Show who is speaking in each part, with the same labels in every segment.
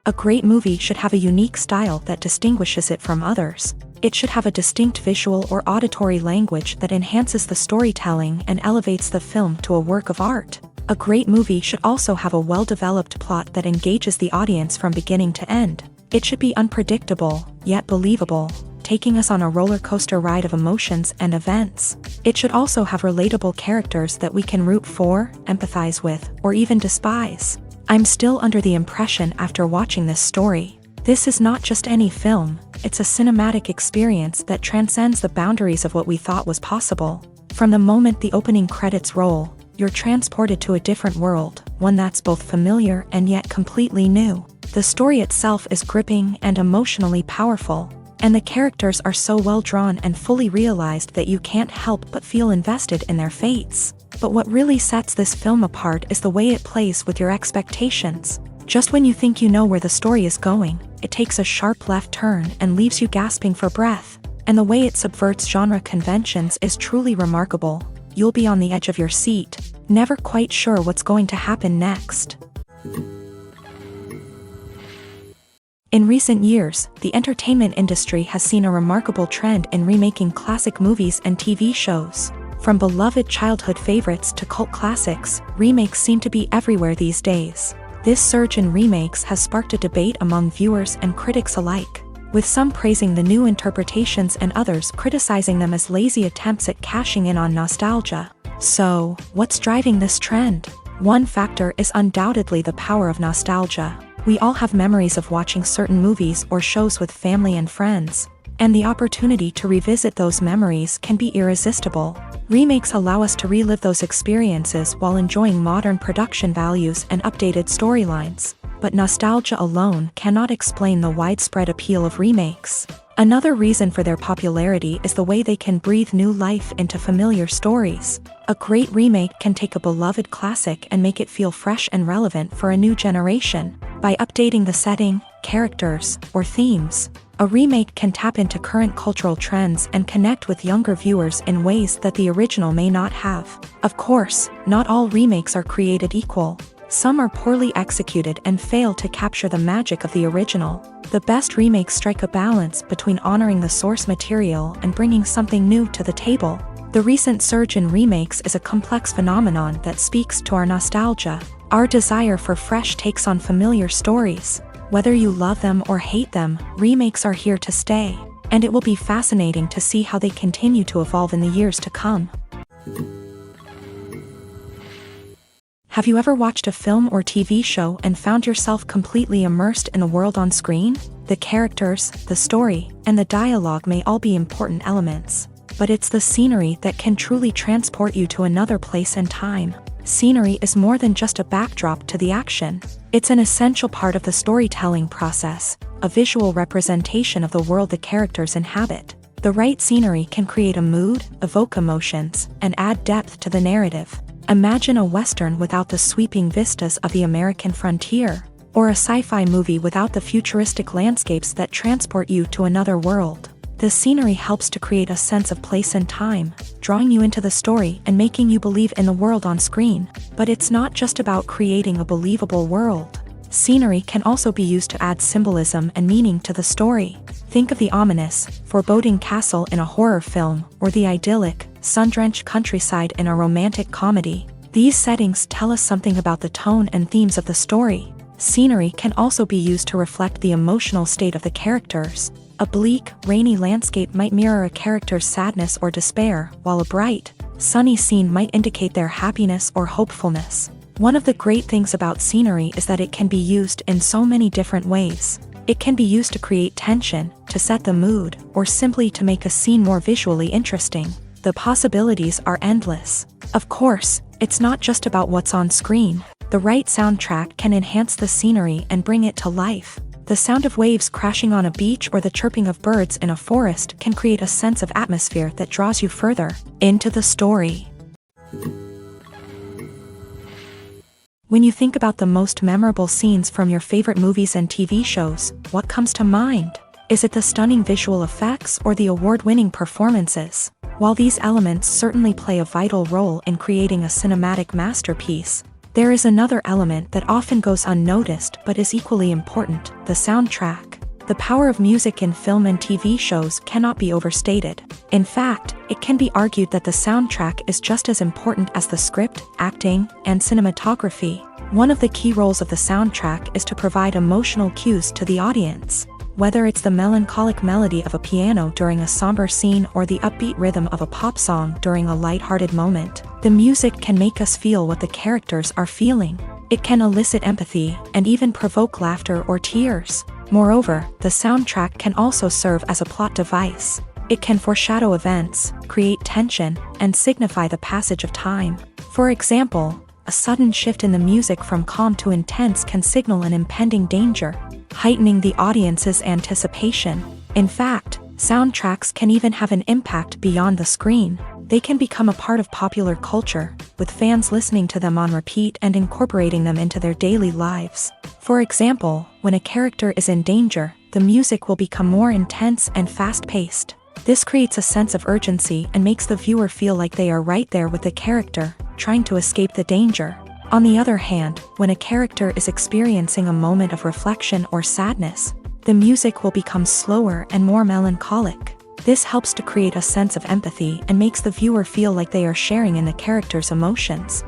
Speaker 1: A great movie should have a unique style that distinguishes it from others. It should have a distinct visual or auditory language that enhances the storytelling and elevates the film to a work of art. A great movie should also have a well-developed plot that engages the audience from beginning to end. It should be unpredictable, yet believable, taking us on a roller coaster ride of emotions and events. It should also have relatable characters that we can root for, empathize with, or even despise. I'm still under the impression after watching this story. This is not just any film, it's a cinematic experience that transcends the boundaries of what we thought was possible. From the moment the opening credits roll, you're transported to a different world, one that's both familiar and yet completely new. The story itself is gripping and emotionally powerful, and the characters are so well drawn and fully realized that you can't help but feel invested in their fates. But what really sets this film apart is the way it plays with your expectations. Just when you think you know where the story is going, it takes a sharp left turn and leaves you gasping for breath. And the way it subverts genre conventions is truly remarkable. You'll be on the edge of your seat, never quite sure what's going to happen next. In recent years, the entertainment industry has seen a remarkable trend in remaking classic movies and TV shows. From beloved childhood favorites to cult classics, remakes seem to be everywhere these days. This surge in remakes has sparked a debate among viewers and critics alike, with some praising the new interpretations and others criticizing them as lazy attempts at cashing in on nostalgia. So, what's driving this trend? One factor is undoubtedly the power of nostalgia. We all have memories of watching certain movies or shows with family and friends, and the opportunity to revisit those memories can be irresistible. Remakes allow us to relive those experiences while enjoying modern production values and updated storylines. But nostalgia alone cannot explain the widespread appeal of remakes. Another reason for their popularity is the way they can breathe new life into familiar stories. A great remake can take a beloved classic and make it feel fresh and relevant for a new generation. By updating the setting, characters, or themes, a remake can tap into current cultural trends and connect with younger viewers in ways that the original may not have. Of course, not all remakes are created equal. Some are poorly executed and fail to capture the magic of the original. The best remakes strike a balance between honoring the source material and bringing something new to the table. The recent surge in remakes is a complex phenomenon that speaks to our nostalgia, our desire for fresh takes on familiar stories. Whether you love them or hate them, remakes are here to stay, and it will be fascinating to see how they continue to evolve in the years to come. Have you ever watched a film or TV show and found yourself completely immersed in the world on screen? The characters, the story, and the dialogue may all be important elements, but it's the scenery that can truly transport you to another place and time. Scenery is more than just a backdrop to the action. It's an essential part of the storytelling process, a visual representation of the world the characters inhabit. The right scenery can create a mood, evoke emotions, and add depth to the narrative. Imagine a Western without the sweeping vistas of the American frontier, or a sci-fi movie without the futuristic landscapes that transport you to another world. The scenery helps to create a sense of place and time, drawing you into the story and making you believe in the world on screen. But it's not just about creating a believable world. Scenery can also be used to add symbolism and meaning to the story. Think of the ominous, foreboding castle in a horror film, or the idyllic, sun-drenched countryside in a romantic comedy. These settings tell us something about the tone and themes of the story. Scenery can also be used to reflect the emotional state of the characters. A bleak, rainy landscape might mirror a character's sadness or despair, while a bright, sunny scene might indicate their happiness or hopefulness. One of the great things about scenery is that it can be used in so many different ways. It can be used to create tension, to set the mood, or simply to make a scene more visually interesting. The possibilities are endless. Of course, it's not just about what's on screen. The right soundtrack can enhance the scenery and bring it to life. The sound of waves crashing on a beach or the chirping of birds in a forest can create a sense of atmosphere that draws you further into the story. When you think about the most memorable scenes from your favorite movies and TV shows, what comes to mind? Is it the stunning visual effects or the award-winning performances? While these elements certainly play a vital role in creating a cinematic masterpiece, There is another element that often goes unnoticed but is equally important: the soundtrack. The power of music in film and TV shows cannot be overstated. In fact, it can be argued that the soundtrack is just as important as the script, acting, and cinematography. One of the key roles of the soundtrack is to provide emotional cues to the audience. Whether it's the melancholic melody of a piano during a somber scene or the upbeat rhythm of a pop song during a light-hearted moment, the music can make us feel what the characters are feeling. It can elicit empathy and even provoke laughter or tears. Moreover, the soundtrack can also serve as a plot device. It can foreshadow events, create tension, and signify the passage of time. For example, a sudden shift in the music from calm to intense can signal an impending danger, heightening the audience's anticipation. In fact, soundtracks can even have an impact beyond the screen. They can become a part of popular culture, with fans listening to them on repeat and incorporating them into their daily lives. For example, when a character is in danger, the music will become more intense and fast-paced. This creates a sense of urgency and makes the viewer feel like they are right there with the character, trying to escape the danger. On the other hand, when a character is experiencing a moment of reflection or sadness, the music will become slower and more melancholic. This helps to create a sense of empathy and makes the viewer feel like they are sharing in the character's emotions.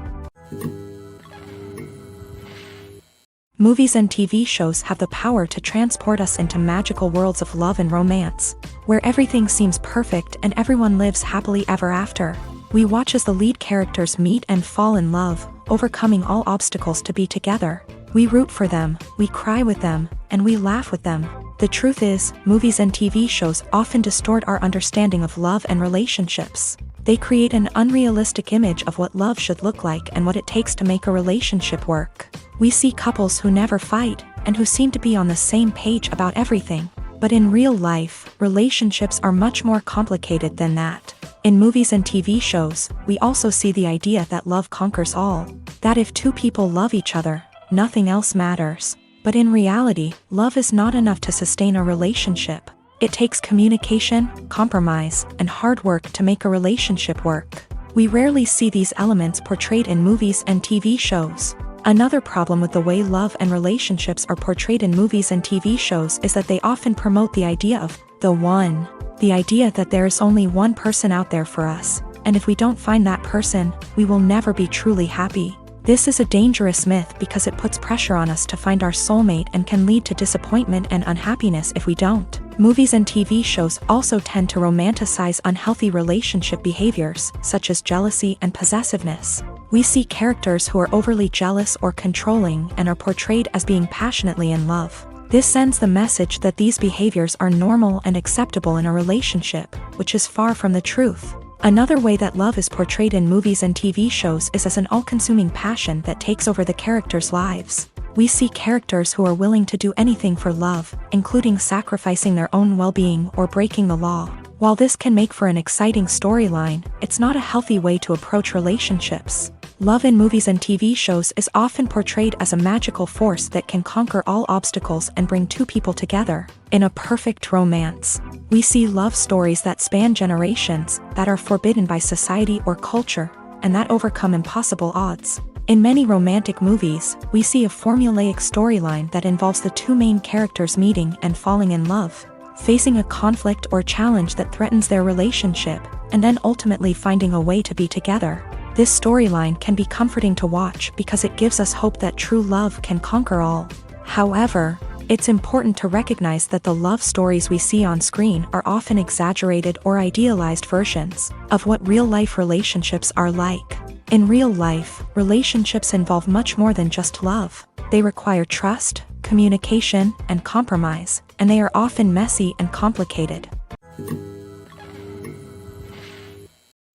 Speaker 1: Movies and TV shows have the power to transport us into magical worlds of love and romance, where everything seems perfect and everyone lives happily ever after. We watch as the lead characters meet and fall in love, overcoming all obstacles to be together. We root for them, we cry with them, and we laugh with them. The truth is, movies and TV shows often distort our understanding of love and relationships. They create an unrealistic image of what love should look like and what it takes to make a relationship work. We see couples who never fight, and who seem to be on the same page about everything. But in real life, relationships are much more complicated than that. In movies and TV shows, we also see the idea that love conquers all. That if two people love each other, nothing else matters. But in reality, love is not enough to sustain a relationship. It takes communication, compromise, and hard work to make a relationship work. We rarely see these elements portrayed in movies and TV shows. Another problem with the way love and relationships are portrayed in movies and TV shows is that they often promote the idea of the one. The idea that there is only one person out there for us, and if we don't find that person, we will never be truly happy. This is a dangerous myth because it puts pressure on us to find our soulmate and can lead to disappointment and unhappiness if we don't. Movies and TV shows also tend to romanticize unhealthy relationship behaviors, such as jealousy and possessiveness. We see characters who are overly jealous or controlling and are portrayed as being passionately in love. This sends the message that these behaviors are normal and acceptable in a relationship, which is far from the truth. Another way that love is portrayed in movies and TV shows is as an all-consuming passion that takes over the characters' lives. We see characters who are willing to do anything for love, including sacrificing their own well-being or breaking the law. While this can make for an exciting storyline, it's not a healthy way to approach relationships. Love in movies and TV shows is often portrayed as a magical force that can conquer all obstacles and bring two people together. In a perfect romance, we see love stories that span generations, that are forbidden by society or culture, and that overcome impossible odds. In many romantic movies, we see a formulaic storyline that involves the two main characters meeting and falling in love, facing a conflict or challenge that threatens their relationship, and then ultimately finding a way to be together. This storyline can be comforting to watch because it gives us hope that true love can conquer all. However, it's important to recognize that the love stories we see on screen are often exaggerated or idealized versions of what real-life relationships are like. In real life, relationships involve much more than just love. They require trust, communication, and compromise, and they are often messy and complicated.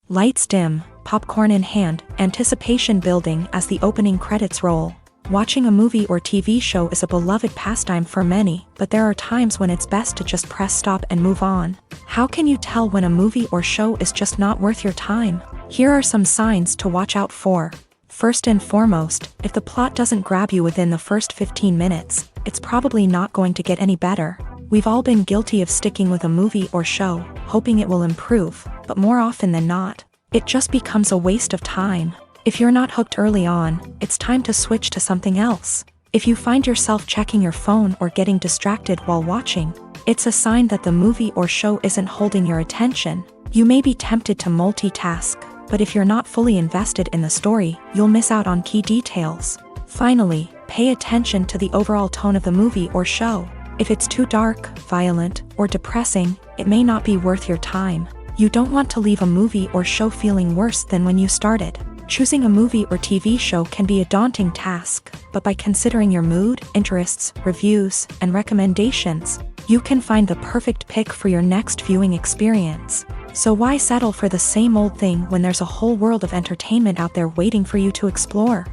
Speaker 1: Lights dim, popcorn in hand, anticipation building as the opening credits roll. Watching a movie or TV show is a beloved pastime for many, but there are times when it's best to just press stop and move on. How can you tell when a movie or show is just not worth your time? Here are some signs to watch out for. First and foremost, if the plot doesn't grab you within the first 15 minutes, it's probably not going to get any better. We've all been guilty of sticking with a movie or show, hoping it will improve, but more often than not, it just becomes a waste of time. If you're not hooked early on, it's time to switch to something else. If you find yourself checking your phone or getting distracted while watching, it's a sign that the movie or show isn't holding your attention. You may be tempted to multitask, but if you're not fully invested in the story, you'll miss out on key details. Finally, pay attention to the overall tone of the movie or show. If it's too dark, violent, or depressing, it may not be worth your time. You don't want to leave a movie or show feeling worse than when you started. Choosing a movie or TV show can be a daunting task, but by considering your mood, interests, reviews, and recommendations, you can find the perfect pick for your next viewing experience. So why settle for the same old thing when there's a whole world of entertainment out there waiting for you to explore?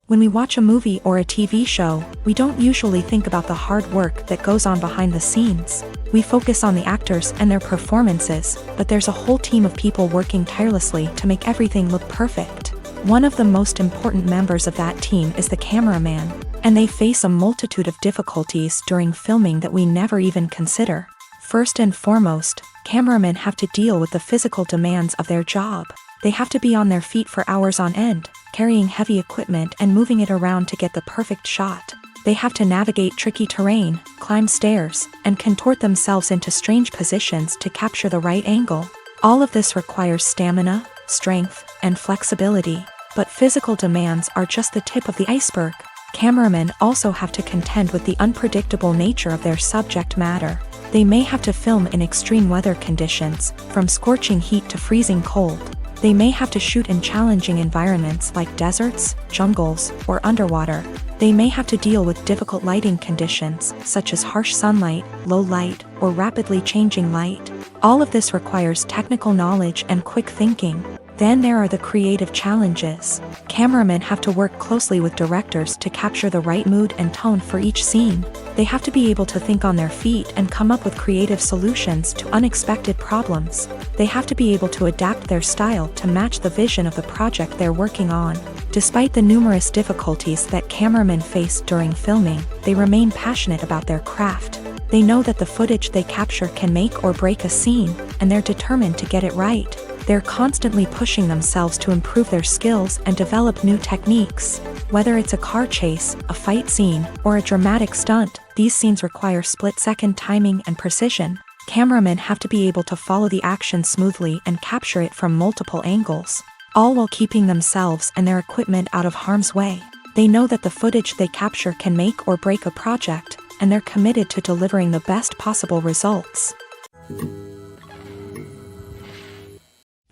Speaker 1: When we watch a movie or a TV show, we don't usually think about the hard work that goes on behind the scenes. We focus on the actors and their performances, but there's a whole team of people working tirelessly to make everything look perfect. One of the most important members of that team is the cameraman, and they face a multitude of difficulties during filming that we never even consider. First and foremost, cameramen have to deal with the physical demands of their job. They have to be on their feet for hours on end, carrying heavy equipment and moving it around to get the perfect shot. They have to navigate tricky terrain, climb stairs, and contort themselves into strange positions to capture the right angle. All of this requires stamina, strength, and flexibility. But physical demands are just the tip of the iceberg. Cameramen also have to contend with the unpredictable nature of their subject matter. They may have to film in extreme weather conditions, from scorching heat to freezing cold. They may have to shoot in challenging environments like deserts, jungles, or underwater. They may have to deal with difficult lighting conditions, such as harsh sunlight, low light, or rapidly changing light. All of this requires technical knowledge and quick thinking. Then there are the creative challenges. Cameramen have to work closely with directors to capture the right mood and tone for each scene. They have to be able to think on their feet and come up with creative solutions to unexpected problems. They have to be able to adapt their style to match the vision of the project they're working on. Despite the numerous difficulties that cameramen face during filming, they remain passionate about their craft. They know that the footage they capture can make or break a scene, and they're determined to get it right. They're constantly pushing themselves to improve their skills and develop new techniques. Whether it's a car chase, a fight scene, or a dramatic stunt, these scenes require split-second timing and precision. Cameramen have to be able to follow the action smoothly and capture it from multiple angles, all while keeping themselves and their equipment out of harm's way. They know that the footage they capture can make or break a project, and they're committed to delivering the best possible results.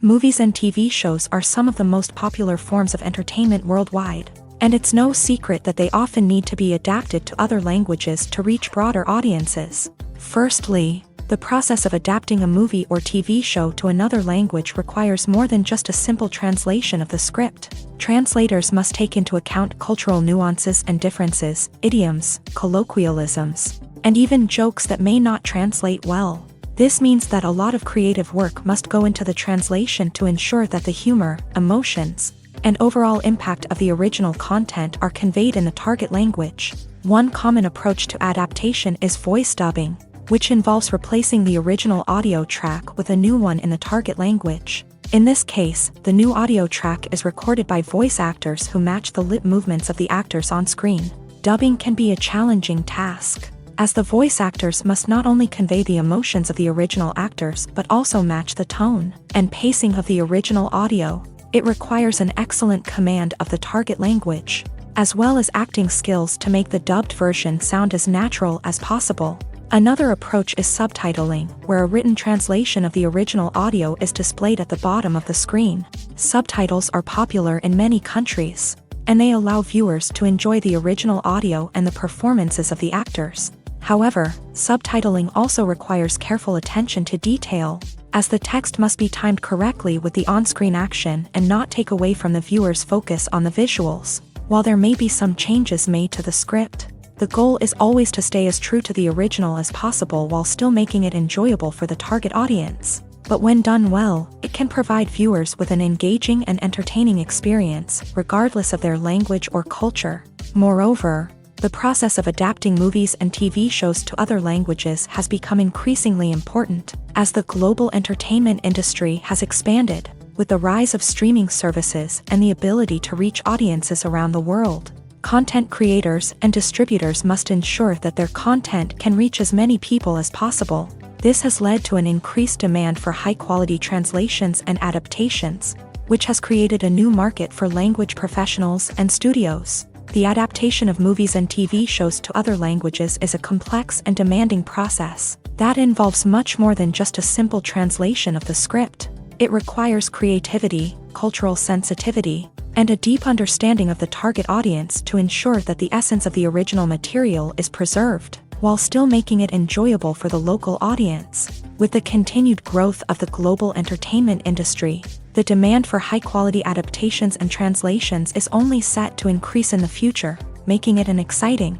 Speaker 1: Movies and TV shows are some of the most popular forms of entertainment worldwide, and it's no secret that they often need to be adapted to other languages to reach broader audiences. Firstly, the process of adapting a movie or TV show to another language requires more than just a simple translation of the script. Translators must take into account cultural nuances and differences, idioms, colloquialisms, and even jokes that may not translate well. This means that a lot of creative work must go into the translation to ensure that the humor, emotions, and overall impact of the original content are conveyed in the target language. One common approach to adaptation is voice dubbing, which involves replacing the original audio track with a new one in the target language. In this case, the new audio track is recorded by voice actors who match the lip movements of the actors on screen. Dubbing can be a challenging task, as the voice actors must not only convey the emotions of the original actors but also match the tone and pacing of the original audio. It requires an excellent command of the target language, as well as acting skills to make the dubbed version sound as natural as possible. Another approach is subtitling, where a written translation of the original audio is displayed at the bottom of the screen. Subtitles are popular in many countries, and they allow viewers to enjoy the original audio and the performances of the actors. However, subtitling also requires careful attention to detail, as the text must be timed correctly with the on-screen action and not take away from the viewer's focus on the visuals. While there may be some changes made to the script, the goal is always to stay as true to the original as possible while still making it enjoyable for the target audience. But when done well, it can provide viewers with an engaging and entertaining experience, regardless of their language or culture. Moreover, The process of adapting movies and TV shows to other languages has become increasingly important as the global entertainment industry has expanded, with the rise of streaming services and the ability to reach audiences around the world. Content creators and distributors must ensure that their content can reach as many people as possible. This has led to an increased demand for high-quality translations and adaptations, which has created a new market for language professionals and studios. The adaptation of movies and TV shows to other languages is a complex and demanding process that involves much more than just a simple translation of the script. It requires creativity, cultural sensitivity, and a deep understanding of the target audience to ensure that the essence of the original material is preserved, while still making it enjoyable for the local audience. With the continued growth of the global entertainment industry, the demand for high-quality adaptations and translations is only set to increase in the future, making it an exciting.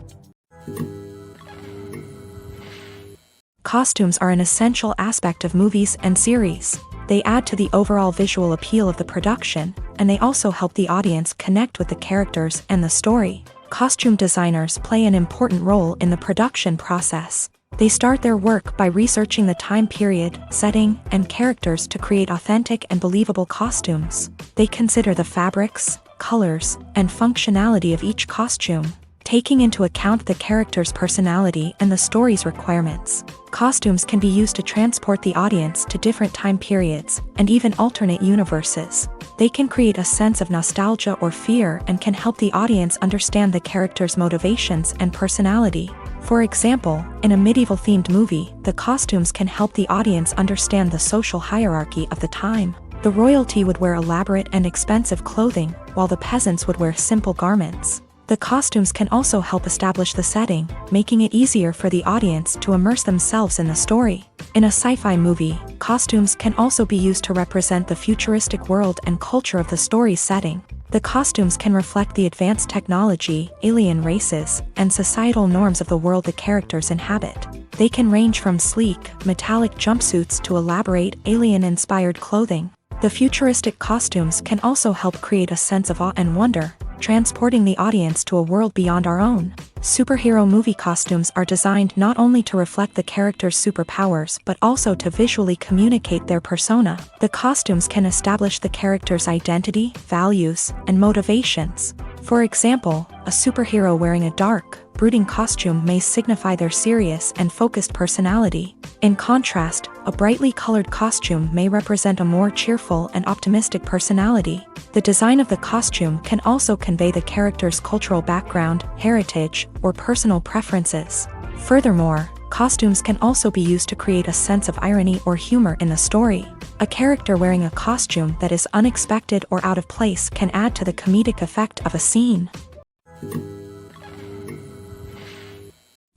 Speaker 1: Costumes are an essential aspect of movies and series. They add to the overall visual appeal of the production, and they also help the audience connect with the characters and the story. Costume designers play an important role in the production process. They start their work by researching the time period, setting, and characters to create authentic and believable costumes. They consider the fabrics, colors, and functionality of each costume, taking into account the character's personality and the story's requirements. Costumes can be used to transport the audience to different time periods and even alternate universes. They can create a sense of nostalgia or fear and can help the audience understand the character's motivations and personality. For example, in a medieval-themed movie, the costumes can help the audience understand the social hierarchy of the time. The royalty would wear elaborate and expensive clothing, while the peasants would wear simple garments. The costumes can also help establish the setting, making it easier for the audience to immerse themselves in the story. In a sci-fi movie, costumes can also be used to represent the futuristic world and culture of the story's setting. The costumes can reflect the advanced technology, alien races, and societal norms of the world the characters inhabit. They can range from sleek, metallic jumpsuits to elaborate, alien-inspired clothing. The futuristic costumes can also help create a sense of awe and wonder, transporting the audience to a world beyond our own. Superhero movie costumes are designed not only to reflect the character's superpowers but also to visually communicate their persona. The costumes can establish the character's identity, values, and motivations. For example, a superhero wearing a dark, brooding costume may signify their serious and focused personality. In contrast, a brightly colored costume may represent a more cheerful and optimistic personality. The design of the costume can also convey the character's cultural background, heritage, or personal preferences. Furthermore, costumes can also be used to create a sense of irony or humor in the story. A character wearing a costume that is unexpected or out of place can add to the comedic effect of a scene.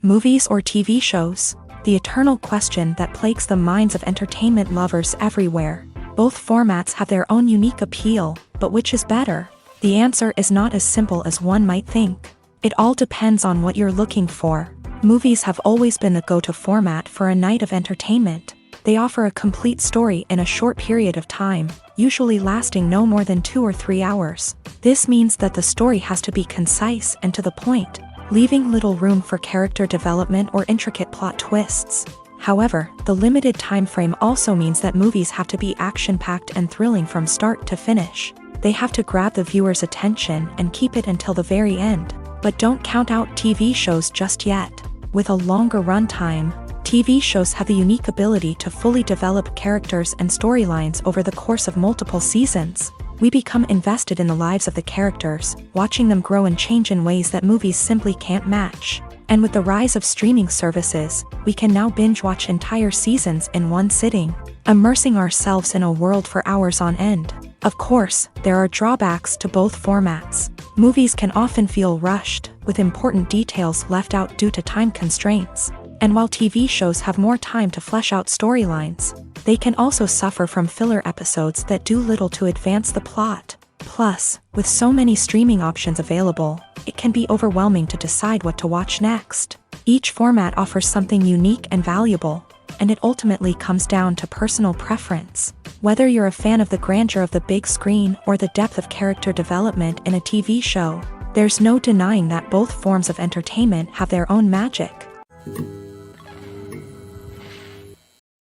Speaker 1: Movies or TV shows? The eternal question that plagues the minds of entertainment lovers everywhere. Both formats have their own unique appeal, but which is better? The answer is not as simple as one might think. It all depends on what you're looking for. Movies have always been the go-to format for a night of entertainment. They offer a complete story in a short period of time, usually lasting no more than 2 or 3 hours. This means that the story has to be concise and to the point, leaving little room for character development or intricate plot twists. However, the limited time frame also means that movies have to be action-packed and thrilling from start to finish. They have to grab the viewer's attention and keep it until the very end. But don't count out TV shows just yet. With a longer runtime, TV shows have the unique ability to fully develop characters and storylines over the course of multiple seasons. We become invested in the lives of the characters, watching them grow and change in ways that movies simply can't match. And with the rise of streaming services, we can now binge-watch entire seasons in one sitting, immersing ourselves in a world for hours on end. Of course, there are drawbacks to both formats. Movies can often feel rushed, with important details left out due to time constraints. And while TV shows have more time to flesh out storylines, they can also suffer from filler episodes that do little to advance the plot. Plus, with so many streaming options available, it can be overwhelming to decide what to watch next. Each format offers something unique and valuable, and it ultimately comes down to personal preference. Whether you're a fan of the grandeur of the big screen or the depth of character development in a TV show, There's no denying that both forms of entertainment have their own magic.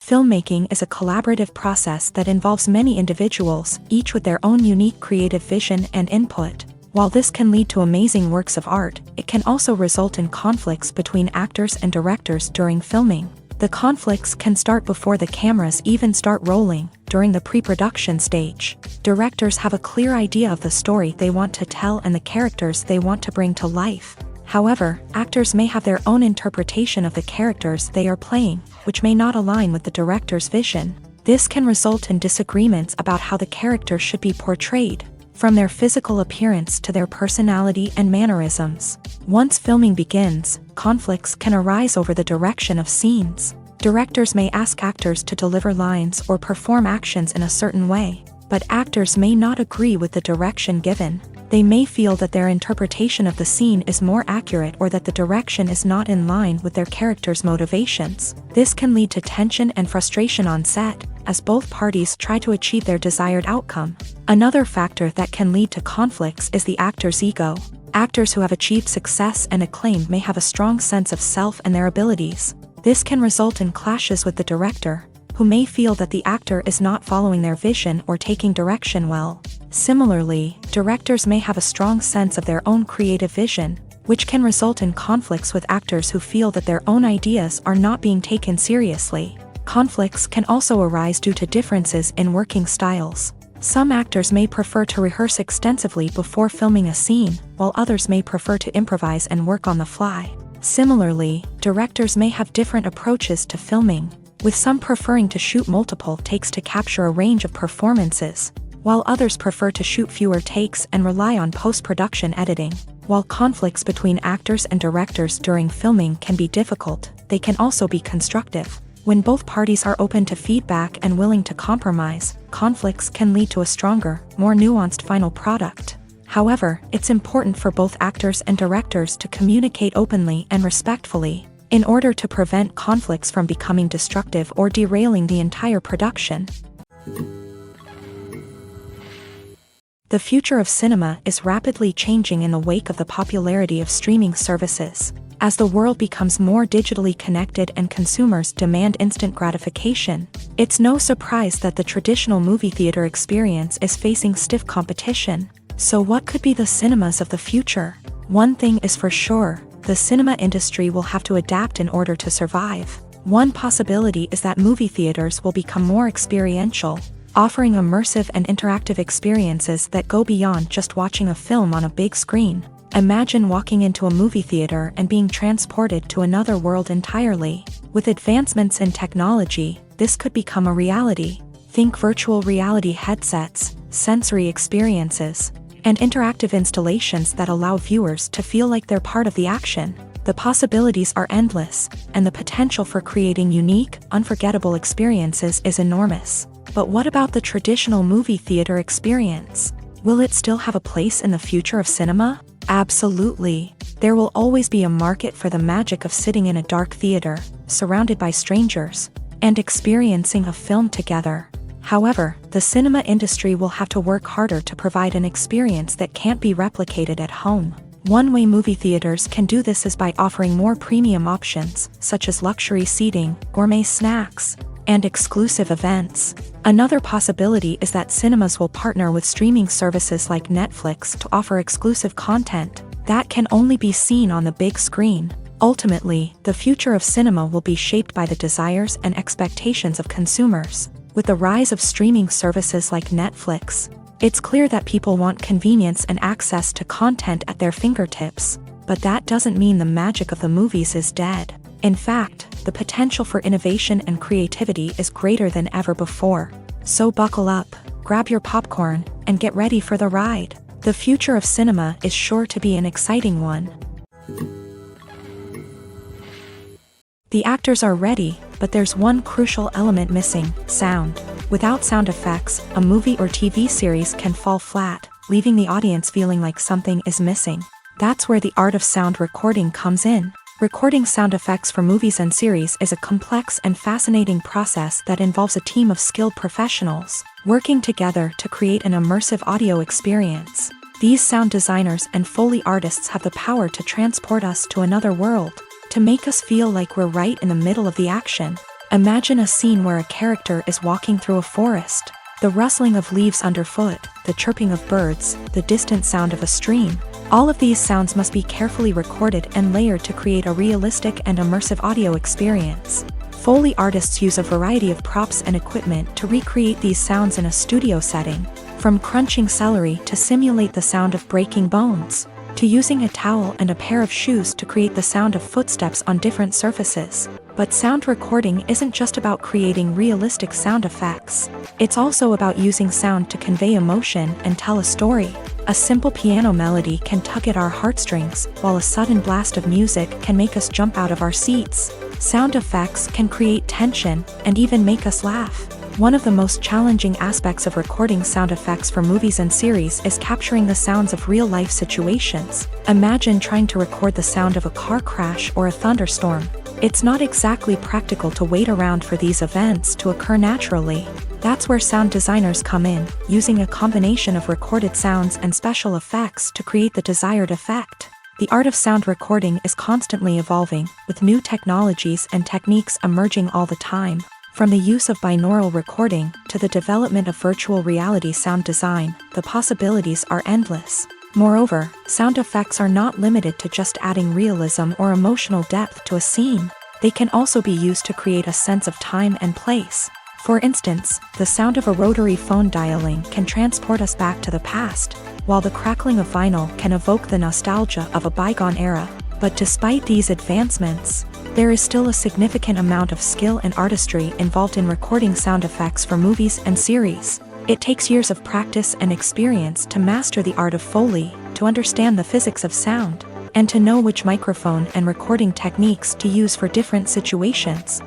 Speaker 1: Filmmaking is a collaborative process that involves many individuals, each with their own unique creative vision and input. While this can lead to amazing works of art, it can also result in conflicts between actors and directors during filming. The conflicts can start before the cameras even start rolling, during the pre-production stage. Directors have a clear idea of the story they want to tell and the characters they want to bring to life. However, actors may have their own interpretation of the characters they are playing, which may not align with the director's vision. This can result in disagreements about how the character should be portrayed, from their physical appearance to their personality and mannerisms. Once filming begins, conflicts can arise over the direction of scenes. Directors may ask actors to deliver lines or perform actions in a certain way, but actors may not agree with the direction given. They may feel that their interpretation of the scene is more accurate or that the direction is not in line with their character's motivations. This can lead to tension and frustration on set, as both parties try to achieve their desired outcome. Another factor that can lead to conflicts is the actor's ego. Actors who have achieved success and acclaim may have a strong sense of self and their abilities. This can result in clashes with the director, who may feel that the actor is not following their vision or taking direction well. Similarly, directors may have a strong sense of their own creative vision, which can result in conflicts with actors who feel that their own ideas are not being taken seriously. Conflicts can also arise due to differences in working styles. Some actors may prefer to rehearse extensively before filming a scene, while others may prefer to improvise and work on the fly. Similarly, directors may have different approaches to filming, with some preferring to shoot multiple takes to capture a range of performances, while others prefer to shoot fewer takes and rely on post-production editing. While conflicts between actors and directors during filming can be difficult, they can also be constructive. When both parties are open to feedback and willing to compromise, conflicts can lead to a stronger, more nuanced final product. However, it's important for both actors and directors to communicate openly and respectfully, in order to prevent conflicts from becoming destructive or derailing the entire production. The future of cinema is rapidly changing in the wake of the popularity of streaming services. As the world becomes more digitally connected and consumers demand instant gratification, it's no surprise that the traditional movie theater experience is facing stiff competition. So what could be the cinemas of the future? One thing is for sure, the cinema industry will have to adapt in order to survive. One possibility is that movie theaters will become more experiential, offering immersive and interactive experiences that go beyond just watching a film on a big screen. Imagine walking into a movie theater and being transported to another world entirely. With advancements in technology, this could become a reality. Think virtual reality headsets, sensory experiences, and interactive installations that allow viewers to feel like they're part of the action. The possibilities are endless, and the potential for creating unique, unforgettable experiences is enormous. But what about the traditional movie theater experience? Will it still have a place in the future of cinema? Absolutely. There will always be a market for the magic of sitting in a dark theater, surrounded by strangers, and experiencing a film together. However, the cinema industry will have to work harder to provide an experience that can't be replicated at home. One way movie theaters can do this is by offering more premium options, such as luxury seating, gourmet snacks, and exclusive events. Another possibility is that cinemas will partner with streaming services like Netflix to offer exclusive content that can only be seen on the big screen. Ultimately, the future of cinema will be shaped by the desires and expectations of consumers. With the rise of streaming services like Netflix, it's clear that people want convenience and access to content at their fingertips. But that doesn't mean the magic of the movies is dead. In fact, the potential for innovation and creativity is greater than ever before. So buckle up, grab your popcorn, and get ready for the ride. The future of cinema is sure to be an exciting one. The actors are ready, but there's one crucial element missing: sound. Without sound effects, a movie or TV series can fall flat, leaving the audience feeling like something is missing. That's where the art of sound recording comes in. Recording sound effects for movies and series is a complex and fascinating process that involves a team of skilled professionals working together to create an immersive audio experience. These sound designers and Foley artists have the power to transport us to another world, to make us feel like we're right in the middle of the action. Imagine a scene where a character is walking through a forest. The rustling of leaves underfoot, the chirping of birds, the distant sound of a stream. All of these sounds must be carefully recorded and layered to create a realistic and immersive audio experience. Foley artists use a variety of props and equipment to recreate these sounds in a studio setting, from crunching celery to simulate the sound of breaking bones, to using a towel and a pair of shoes to create the sound of footsteps on different surfaces. But sound recording isn't just about creating realistic sound effects. It's also about using sound to convey emotion and tell a story. A simple piano melody can tug at our heartstrings, while a sudden blast of music can make us jump out of our seats. Sound effects can create tension and even make us laugh. One of the most challenging aspects of recording sound effects for movies and series is capturing the sounds of real-life situations. Imagine trying to record the sound of a car crash or a thunderstorm. It's not exactly practical to wait around for these events to occur naturally. That's where sound designers come in, using a combination of recorded sounds and special effects to create the desired effect. The art of sound recording is constantly evolving, with new technologies and techniques emerging all the time. From the use of binaural recording to the development of virtual reality sound design, the possibilities are endless. Moreover, sound effects are not limited to just adding realism or emotional depth to a scene. They can also be used to create a sense of time and place. For instance, the sound of a rotary phone dialing can transport us back to the past, while the crackling of vinyl can evoke the nostalgia of a bygone era. But despite these advancements, there is still a significant amount of skill and artistry involved in recording sound effects for movies and series. It takes years of practice and experience to master the art of Foley, to understand the physics of sound, and to know which microphone and recording techniques to use for different situations.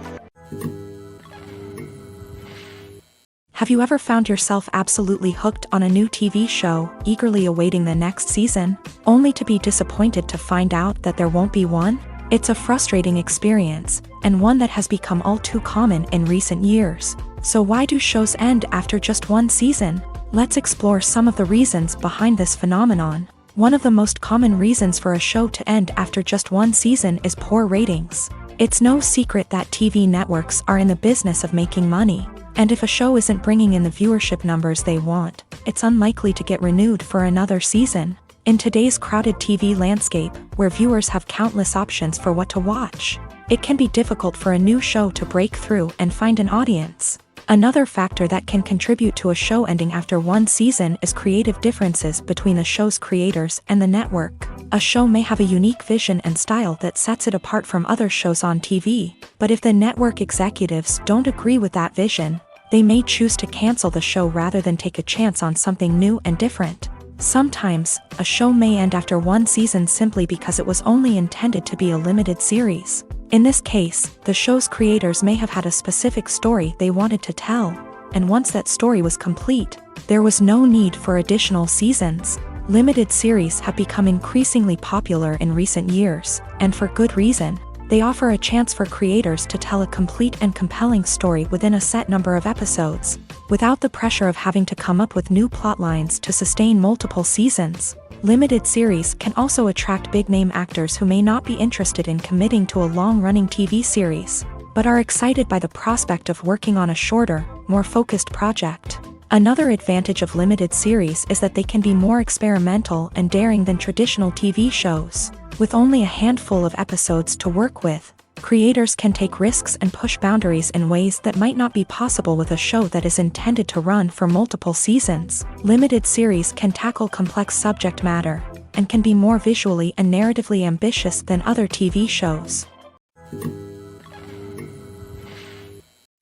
Speaker 1: Have you ever found yourself absolutely hooked on a new TV show, eagerly awaiting the next season, only to be disappointed to find out that there won't be one? It's a frustrating experience, and one that has become all too common in recent years. So why do shows end after just one season? Let's explore some of the reasons behind this phenomenon. One of the most common reasons for a show to end after just one season is poor ratings. It's no secret that TV networks are in the business of making money. And if a show isn't bringing in the viewership numbers they want, it's unlikely to get renewed for another season. In today's crowded TV landscape, where viewers have countless options for what to watch, it can be difficult for a new show to break through and find an audience. Another factor that can contribute to a show ending after one season is creative differences between the show's creators and the network. A show may have a unique vision and style that sets it apart from other shows on TV, but if the network executives don't agree with that vision, they may choose to cancel the show rather than take a chance on something new and different. Sometimes, a show may end after one season simply because it was only intended to be a limited series. In this case, the show's creators may have had a specific story they wanted to tell, and once that story was complete, there was no need for additional seasons. Limited series have become increasingly popular in recent years, and for good reason. They offer a chance for creators to tell a complete and compelling story within a set number of episodes, without the pressure of having to come up with new plotlines to sustain multiple seasons. Limited series can also attract big-name actors who may not be interested in committing to a long-running TV series, but are excited by the prospect of working on a shorter, more focused project. Another advantage of limited series is that they can be more experimental and daring than traditional TV shows. With only a handful of episodes to work with, creators can take risks and push boundaries in ways that might not be possible with a show that is intended to run for multiple seasons. Limited series can tackle complex subject matter, and can be more visually and narratively ambitious than other TV shows.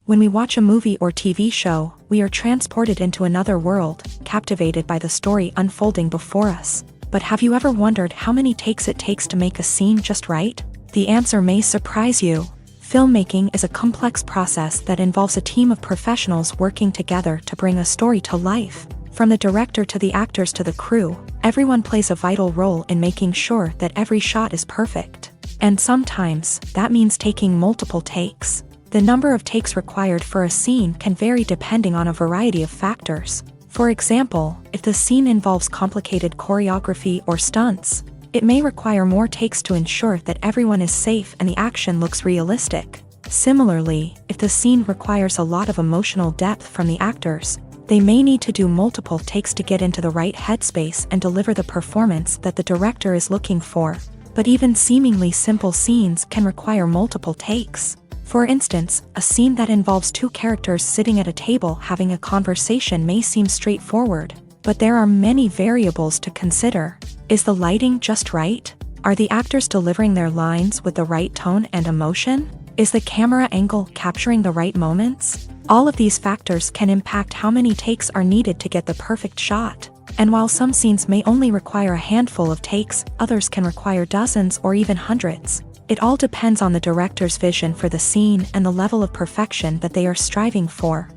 Speaker 1: When we watch a movie or TV show, we are transported into another world, captivated by the story unfolding before us. But have you ever wondered how many takes it takes to make a scene just right? The answer may surprise you. Filmmaking is a complex process that involves a team of professionals working together to bring a story to life. From the director to the actors to the crew, everyone plays a vital role in making sure that every shot is perfect. And sometimes, that means taking multiple takes. The number of takes required for a scene can vary depending on a variety of factors. For example, if the scene involves complicated choreography or stunts, it may require more takes to ensure that everyone is safe and the action looks realistic. Similarly, if the scene requires a lot of emotional depth from the actors, they may need to do multiple takes to get into the right headspace and deliver the performance that the director is looking for. But even seemingly simple scenes can require multiple takes. For instance, a scene that involves two characters sitting at a table having a conversation may seem straightforward, but there are many variables to consider. Is the lighting just right? Are the actors delivering their lines with the right tone and emotion? Is the camera angle capturing the right moments? All of these factors can impact how many takes are needed to get the perfect shot. And while some scenes may only require a handful of takes, others can require dozens or even hundreds. It all depends on the director's vision for the scene and the level of perfection that they are striving for.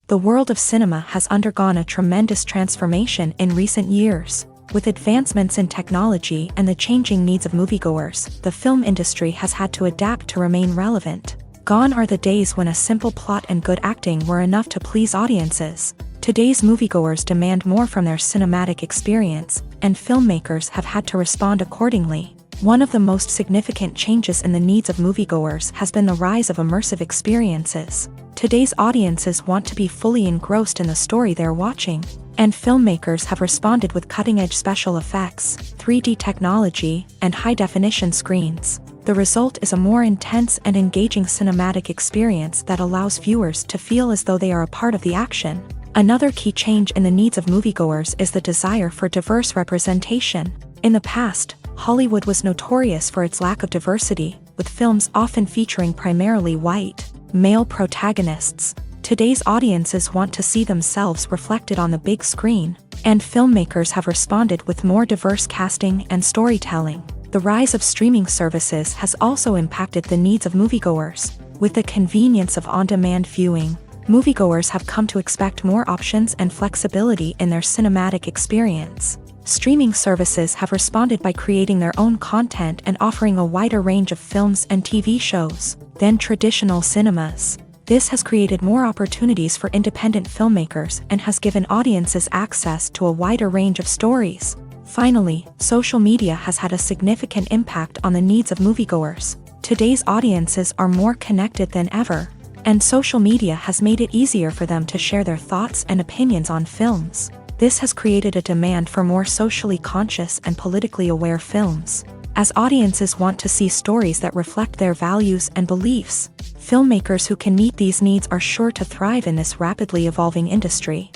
Speaker 1: The world of cinema has undergone a tremendous transformation in recent years. With advancements in technology and the changing needs of moviegoers, the film industry has had to adapt to remain relevant. Gone are the days when a simple plot and good acting were enough to please audiences. Today's moviegoers demand more from their cinematic experience, and filmmakers have had to respond accordingly. One of the most significant changes in the needs of moviegoers has been the rise of immersive experiences. Today's audiences want to be fully engrossed in the story they're watching, and filmmakers have responded with cutting-edge special effects, 3D technology, and high-definition screens. The result is a more intense and engaging cinematic experience that allows viewers to feel as though they are a part of the action. Another key change in the needs of moviegoers is the desire for diverse representation. In the past, Hollywood was notorious for its lack of diversity, with films often featuring primarily white, male protagonists. Today's audiences want to see themselves reflected on the big screen, and filmmakers have responded with more diverse casting and storytelling. The rise of streaming services has also impacted the needs of moviegoers. With the convenience of on-demand viewing, moviegoers have come to expect more options and flexibility in their cinematic experience. Streaming services have responded by creating their own content and offering a wider range of films and TV shows than traditional cinemas. This has created more opportunities for independent filmmakers and has given audiences access to a wider range of stories. Finally, social media has had a significant impact on the needs of moviegoers. Today's audiences are more connected than ever, and social media has made it easier for them to share their thoughts and opinions on films. This has created a demand for more socially conscious and politically aware films. As audiences want to see stories that reflect their values and beliefs, filmmakers who can meet these needs are sure to thrive in this rapidly evolving industry.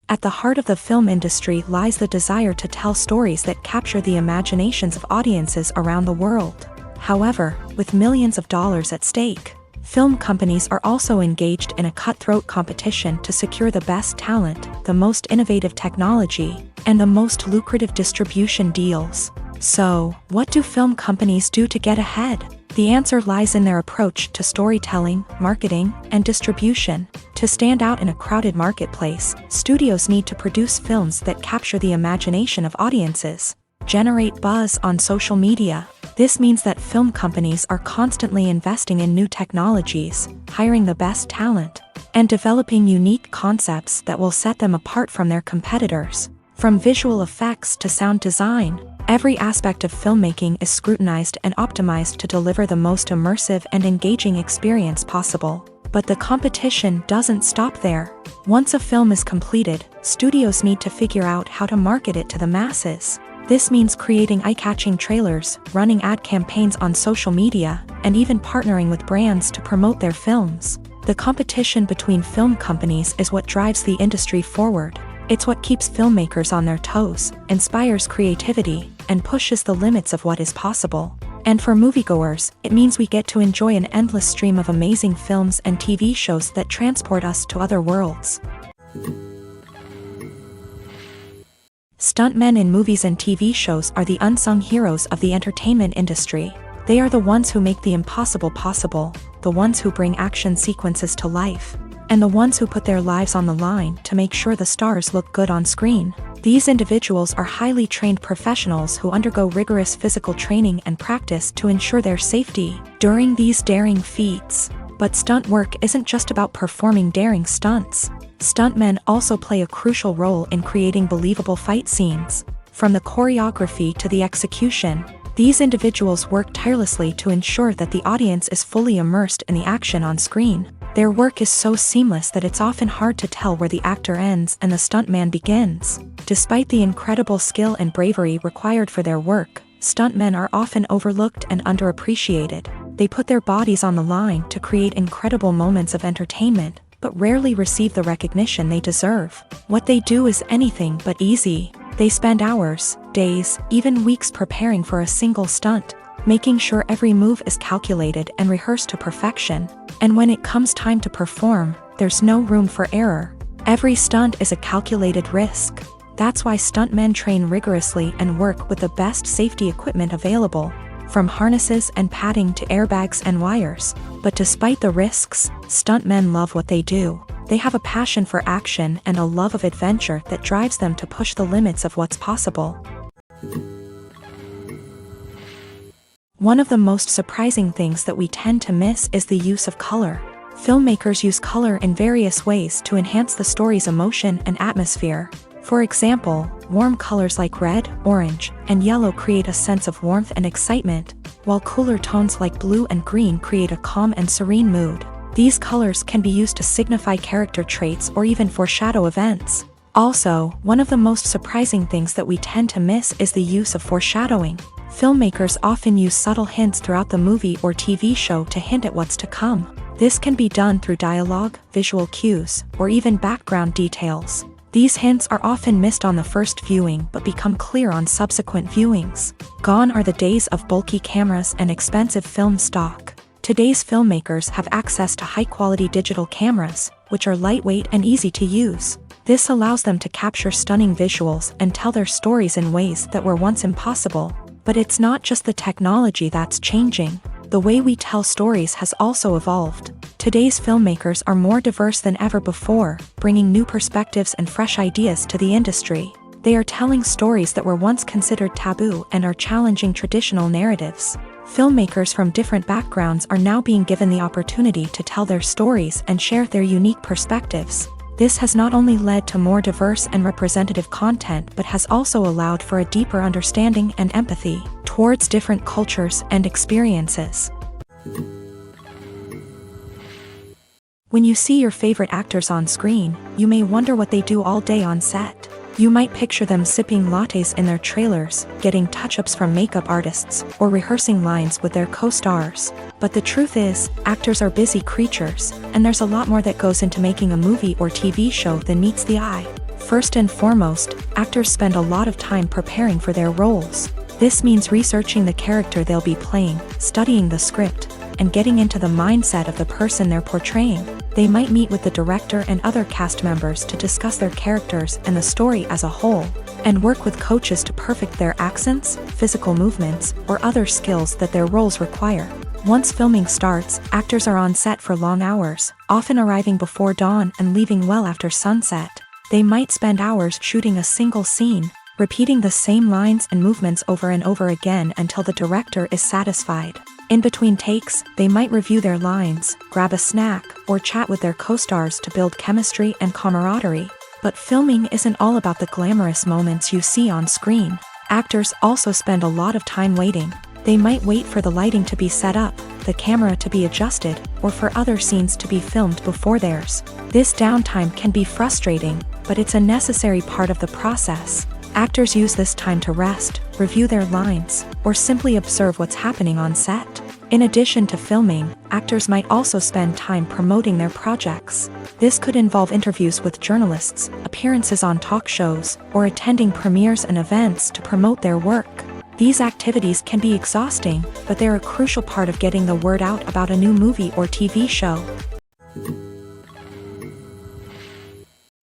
Speaker 1: At the heart of the film industry lies the desire to tell stories that capture the imaginations of audiences around the world. However, with millions of dollars at stake, film companies are also engaged in a cutthroat competition to secure the best talent, the most innovative technology, and the most lucrative distribution deals. So, what do film companies do to get ahead? The answer lies in their approach to storytelling, marketing, and distribution. To stand out in a crowded marketplace, studios need to produce films that capture the imagination of audiences, generate buzz on social media. This means that film companies are constantly investing in new technologies, hiring the best talent, and developing unique concepts that will set them apart from their competitors. From visual effects to sound design, every aspect of filmmaking is scrutinized and optimized to deliver the most immersive and engaging experience possible. But the competition doesn't stop there. Once a film is completed, studios need to figure out how to market it to the masses. This means creating eye-catching trailers, running ad campaigns on social media, and even partnering with brands to promote their films. The competition between film companies is what drives the industry forward. It's what keeps filmmakers on their toes, inspires creativity, and pushes the limits of what is possible. And for moviegoers, it means we get to enjoy an endless stream of amazing films and TV shows that transport us to other worlds. Stuntmen in movies and TV shows are the unsung heroes of the entertainment industry. They are the ones who make the impossible possible, the ones who bring action sequences to life, and the ones who put their lives on the line to make sure the stars look good on screen. These individuals are highly trained professionals who undergo rigorous physical training and practice to ensure their safety during these daring feats. But stunt work isn't just about performing daring stunts. Stuntmen also play a crucial role in creating believable fight scenes. From the choreography to the execution, these individuals work tirelessly to ensure that the audience is fully immersed in the action on screen. Their work is so seamless that it's often hard to tell where the actor ends and the stuntman begins. Despite the incredible skill and bravery required for their work, stuntmen are often overlooked and underappreciated. They put their bodies on the line to create incredible moments of entertainment, but rarely receive the recognition they deserve. What they do is anything but easy. They spend hours, days, even weeks preparing for a single stunt, making sure every move is calculated and rehearsed to perfection. And when it comes time to perform, there's no room for error. Every stunt is a calculated risk. That's why stuntmen train rigorously and work with the best safety equipment available, from harnesses and padding to airbags and wires. But despite the risks, stuntmen love what they do. They have a passion for action and a love of adventure that drives them to push the limits of what's possible. One of the most surprising things that we tend to miss is the use of color. Filmmakers use color in various ways to enhance the story's emotion and atmosphere. For example, warm colors like red, orange, and yellow create a sense of warmth and excitement, while cooler tones like blue and green create a calm and serene mood. These colors can be used to signify character traits or even foreshadow events. Also, one of the most surprising things that we tend to miss is the use of foreshadowing. Filmmakers often use subtle hints throughout the movie or TV show to hint at what's to come. This can be done through dialogue, visual cues, or even background details. These hints are often missed on the first viewing but become clear on subsequent viewings. Gone are the days of bulky cameras and expensive film stock. Today's filmmakers have access to high-quality digital cameras, which are lightweight and easy to use. This allows them to capture stunning visuals and tell their stories in ways that were once impossible. But it's not just the technology that's changing. The way we tell stories has also evolved. Today's filmmakers are more diverse than ever before, bringing new perspectives and fresh ideas to the industry. They are telling stories that were once considered taboo and are challenging traditional narratives. Filmmakers from different backgrounds are now being given the opportunity to tell their stories and share their unique perspectives. This has not only led to more diverse and representative content but has also allowed for a deeper understanding and empathy towards different cultures and experiences. When you see your favorite actors on screen, you may wonder what they do all day on set. You might picture them sipping lattes in their trailers, getting touch-ups from makeup artists, or rehearsing lines with their co-stars. But the truth is, actors are busy creatures, and there's a lot more that goes into making a movie or TV show than meets the eye. First and foremost, actors spend a lot of time preparing for their roles. This means researching the character they'll be playing, studying the script, and getting into the mindset of the person they're portraying. They might meet with the director and other cast members to discuss their characters and the story as a whole, and work with coaches to perfect their accents, physical movements, or other skills that their roles require. Once filming starts, actors are on set for long hours, often arriving before dawn and leaving well after sunset. They might spend hours shooting a single scene, repeating the same lines and movements over and over again until the director is satisfied. In between takes, they might review their lines, grab a snack, or chat with their co-stars to build chemistry and camaraderie. But filming isn't all about the glamorous moments you see on screen. Actors also spend a lot of time waiting. They might wait for the lighting to be set up, the camera to be adjusted, or for other scenes to be filmed before theirs. This downtime can be frustrating, but it's a necessary part of the process. Actors use this time to rest, review their lines, or simply observe what's happening on set. In addition to filming, actors might also spend time promoting their projects. This could involve interviews with journalists, appearances on talk shows, or attending premieres and events to promote their work. These activities can be exhausting, but they're a crucial part of getting the word out about a new movie or TV show.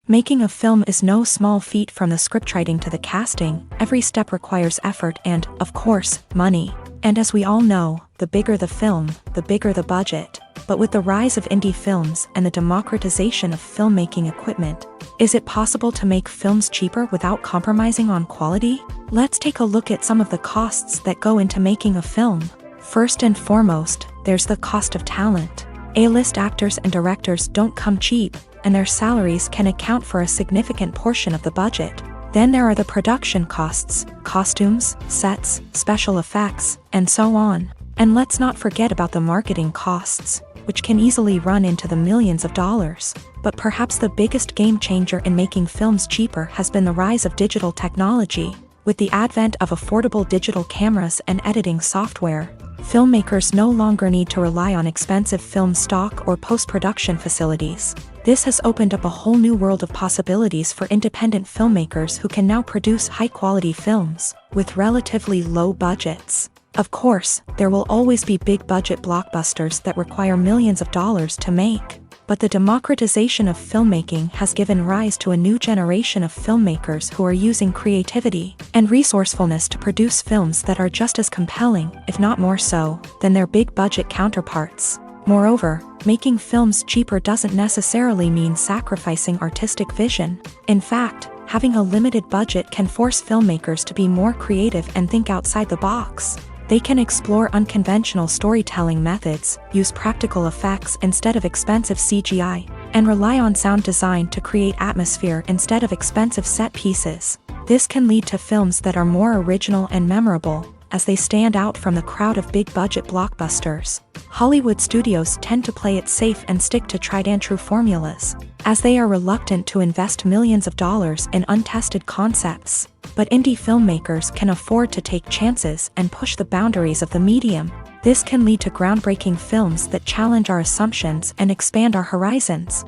Speaker 1: Making a film is no small feat. From the scriptwriting to the casting, every step requires effort and, of course, money. And as we all know, the bigger the film, the bigger the budget. But with the rise of indie films and the democratization of filmmaking equipment, is it possible to make films cheaper without compromising on quality? Let's take a look at some of the costs that go into making a film. First and foremost, there's the cost of talent. A-list actors and directors don't come cheap, and their salaries can account for a significant portion of the budget. Then there are the production costs, costumes, sets, special effects, and so on. And let's not forget about the marketing costs, which can easily run into the millions of dollars. But perhaps the biggest game changer in making films cheaper has been the rise of digital technology. With the advent of affordable digital cameras and editing software, filmmakers no longer need to rely on expensive film stock or post-production facilities. This has opened up a whole new world of possibilities for independent filmmakers who can now produce high-quality films with relatively low budgets. Of course, there will always be big-budget blockbusters that require millions of dollars to make. But the democratization of filmmaking has given rise to a new generation of filmmakers who are using creativity and resourcefulness to produce films that are just as compelling, if not more so, than their big-budget counterparts. Moreover, making films cheaper doesn't necessarily mean sacrificing artistic vision. In fact, having a limited budget can force filmmakers to be more creative and think outside the box. They can explore unconventional storytelling methods, use practical effects instead of expensive CGI, and rely on sound design to create atmosphere instead of expensive set pieces. This can lead to films that are more original and memorable, as they stand out from the crowd of big-budget blockbusters. Hollywood studios tend to play it safe and stick to tried-and-true formulas, as they are reluctant to invest millions of dollars in untested concepts. But indie filmmakers can afford to take chances and push the boundaries of the medium. This can lead to groundbreaking films that challenge our assumptions and expand our horizons.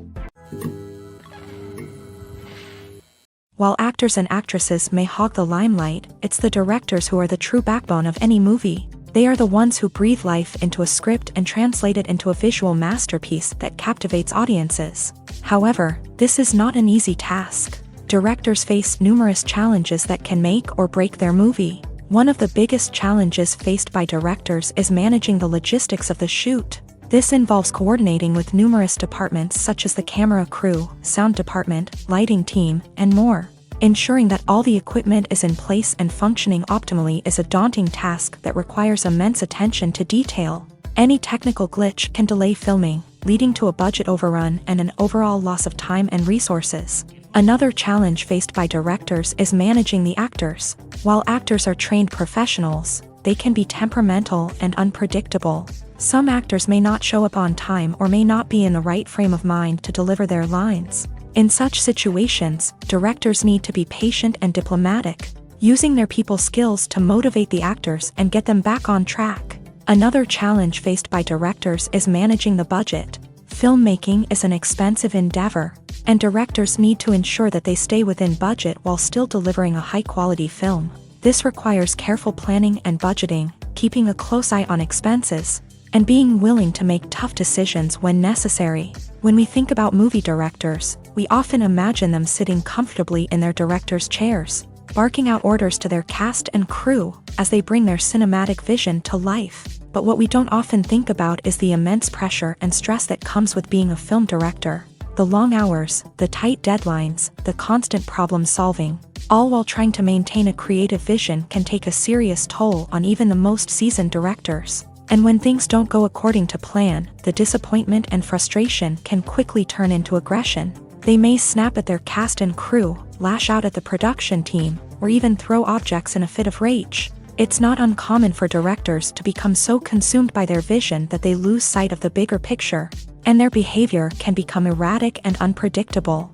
Speaker 1: While actors and actresses may hog the limelight, it's the directors who are the true backbone of any movie. They are the ones who breathe life into a script and translate it into a visual masterpiece that captivates audiences. However, this is not an easy task. Directors face numerous challenges that can make or break their movie. One of the biggest challenges faced by directors is managing the logistics of the shoot. This involves coordinating with numerous departments such as the camera crew, sound department, lighting team, and more. Ensuring that all the equipment is in place and functioning optimally is a daunting task that requires immense attention to detail. Any technical glitch can delay filming, leading to a budget overrun and an overall loss of time and resources. Another challenge faced by directors is managing the actors. While actors are trained professionals, they can be temperamental and unpredictable. Some actors may not show up on time or may not be in the right frame of mind to deliver their lines. In such situations, directors need to be patient and diplomatic, using their people skills to motivate the actors and get them back on track. Another challenge faced by directors is managing the budget. Filmmaking is an expensive endeavor, and directors need to ensure that they stay within budget while still delivering a high-quality film. This requires careful planning and budgeting, keeping a close eye on expenses, and being willing to make tough decisions when necessary. When we think about movie directors, we often imagine them sitting comfortably in their director's chairs, barking out orders to their cast and crew as they bring their cinematic vision to life. But what we don't often think about is the immense pressure and stress that comes with being a film director. The long hours, the tight deadlines, the constant problem solving, all while trying to maintain a creative vision can take a serious toll on even the most seasoned directors. And when things don't go according to plan, the disappointment and frustration can quickly turn into aggression. They may snap at their cast and crew, lash out at the production team, or even throw objects in a fit of rage. It's not uncommon for directors to become so consumed by their vision that they lose sight of the bigger picture, and their behavior can become erratic and unpredictable.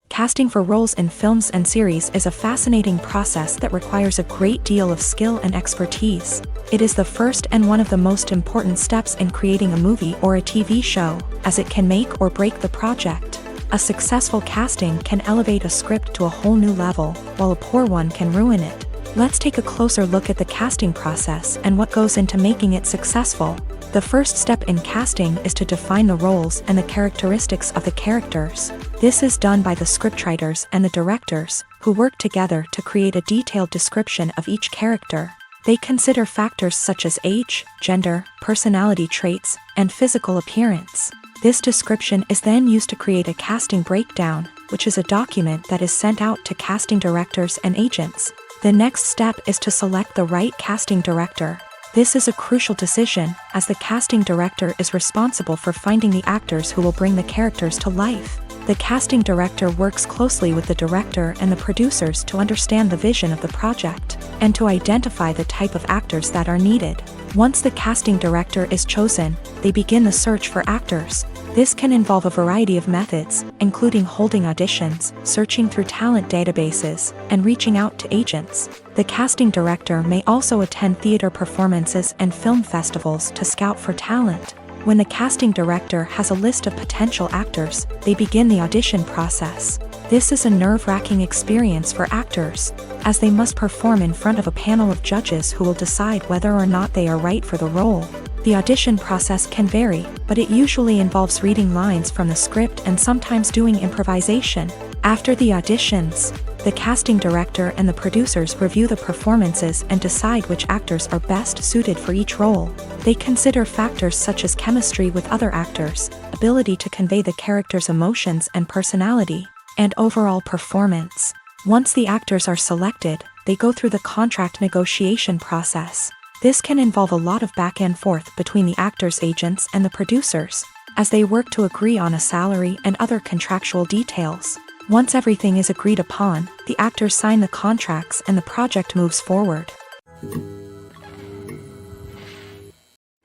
Speaker 1: Casting for roles in films and series is a fascinating process that requires a great deal of skill and expertise. It is the first and one of the most important steps in creating a movie or a TV show, as it can make or break the project. A successful casting can elevate a script to a whole new level, while a poor one can ruin it. Let's take a closer look at the casting process and what goes into making it successful. The first step in casting is to define the roles and the characteristics of the characters. This is done by the scriptwriters and the directors, who work together to create a detailed description of each character. They consider factors such as age, gender, personality traits, and physical appearance. This description is then used to create a casting breakdown, which is a document that is sent out to casting directors and agents. The next step is to select the right casting director. This is a crucial decision, as the casting director is responsible for finding the actors who will bring the characters to life. The casting director works closely with the director and the producers to understand the vision of the project, and to identify the type of actors that are needed. Once the casting director is chosen, they begin the search for actors. This can involve a variety of methods, including holding auditions, searching through talent databases, and reaching out to agents. The casting director may also attend theater performances and film festivals to scout for talent. When the casting director has a list of potential actors, they begin the audition process. This is a nerve-wracking experience for actors, as they must perform in front of a panel of judges who will decide whether or not they are right for the role. The audition process can vary, but it usually involves reading lines from the script and sometimes doing improvisation. After the auditions, the casting director and the producers review the performances and decide which actors are best suited for each role. They consider factors such as chemistry with other actors, ability to convey the character's emotions and personality, and overall performance. Once the actors are selected, they go through the contract negotiation process. This can involve a lot of back and forth between the actors' agents and the producers, as they work to agree on a salary and other contractual details. Once everything is agreed upon, the actors sign the contracts and the project moves forward.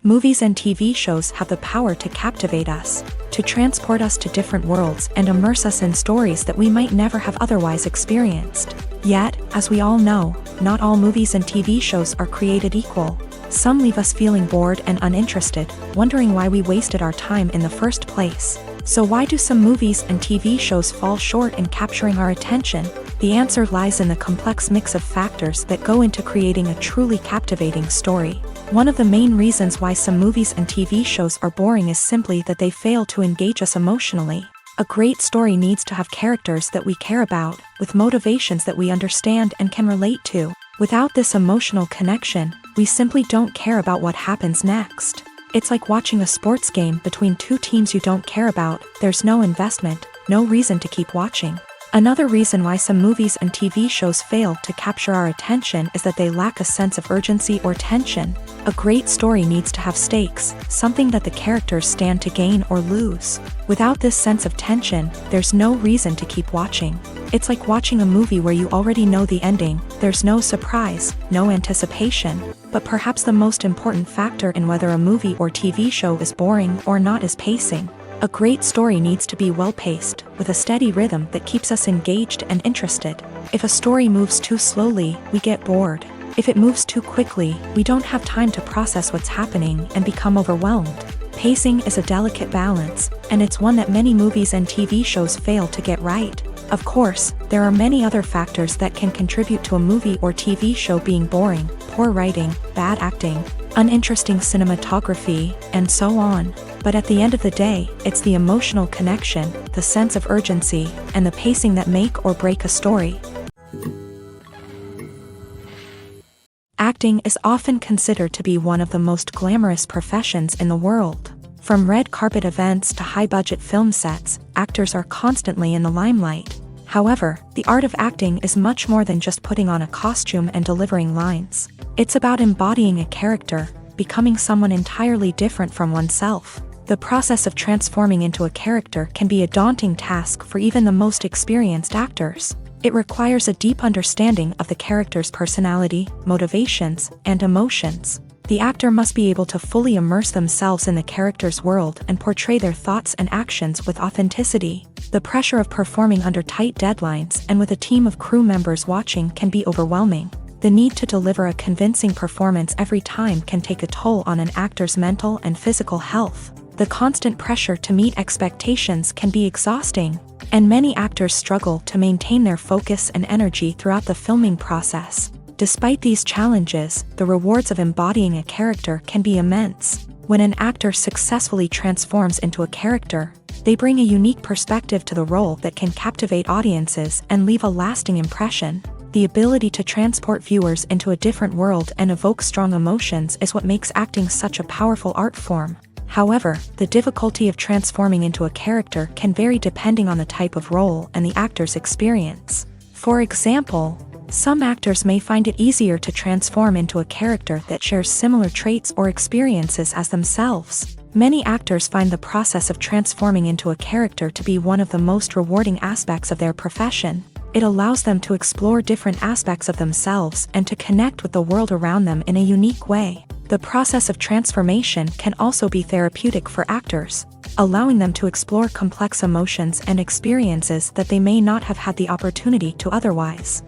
Speaker 1: Movies and TV shows have the power to captivate us, to transport us to different worlds and immerse us in stories that we might never have otherwise experienced. Yet, as we all know, not all movies and TV shows are created equal. Some leave us feeling bored and uninterested, wondering why we wasted our time in the first place. So why do some movies and TV shows fall short in capturing our attention? The answer lies in the complex mix of factors that go into creating a truly captivating story. One of the main reasons why some movies and TV shows are boring is simply that they fail to engage us emotionally. A great story needs to have characters that we care about, with motivations that we understand and can relate to. Without this emotional connection, we simply don't care about what happens next. It's like watching a sports game between two teams you don't care about. There's no investment, no reason to keep watching. Another reason why some movies and TV shows fail to capture our attention is that they lack a sense of urgency or tension. A great story needs to have stakes, something that the characters stand to gain or lose. Without this sense of tension, there's no reason to keep watching. It's like watching a movie where you already know the ending. There's no surprise, no anticipation. But perhaps the most important factor in whether a movie or TV show is boring or not is pacing. A great story needs to be well-paced, with a steady rhythm that keeps us engaged and interested. If a story moves too slowly, we get bored. If it moves too quickly, we don't have time to process what's happening and become overwhelmed. Pacing is a delicate balance, and it's one that many movies and TV shows fail to get right. Of course, there are many other factors that can contribute to a movie or TV show being boring: poor writing, bad acting, uninteresting cinematography, and so on. But at the end of the day, it's the emotional connection, the sense of urgency, and the pacing that make or break a story. Acting is often considered to be one of the most glamorous professions in the world. From red carpet events to high-budget film sets, actors are constantly in the limelight. However, the art of acting is much more than just putting on a costume and delivering lines. It's about embodying a character, becoming someone entirely different from oneself. The process of transforming into a character can be a daunting task for even the most experienced actors. It requires a deep understanding of the character's personality, motivations, and emotions. The actor must be able to fully immerse themselves in the character's world and portray their thoughts and actions with authenticity. The pressure of performing under tight deadlines and with a team of crew members watching can be overwhelming. The need to deliver a convincing performance every time can take a toll on an actor's mental and physical health. The constant pressure to meet expectations can be exhausting, and many actors struggle to maintain their focus and energy throughout the filming process. Despite these challenges, the rewards of embodying a character can be immense. When an actor successfully transforms into a character, they bring a unique perspective to the role that can captivate audiences and leave a lasting impression. The ability to transport viewers into a different world and evoke strong emotions is what makes acting such a powerful art form. However, the difficulty of transforming into a character can vary depending on the type of role and the actor's experience. For example, some actors may find it easier to transform into a character that shares similar traits or experiences as themselves. Many actors find the process of transforming into a character to be one of the most rewarding aspects of their profession. It allows them to explore different aspects of themselves and to connect with the world around them in a unique way. The process of transformation can also be therapeutic for actors, allowing them to explore complex emotions and experiences that they may not have had the opportunity to otherwise.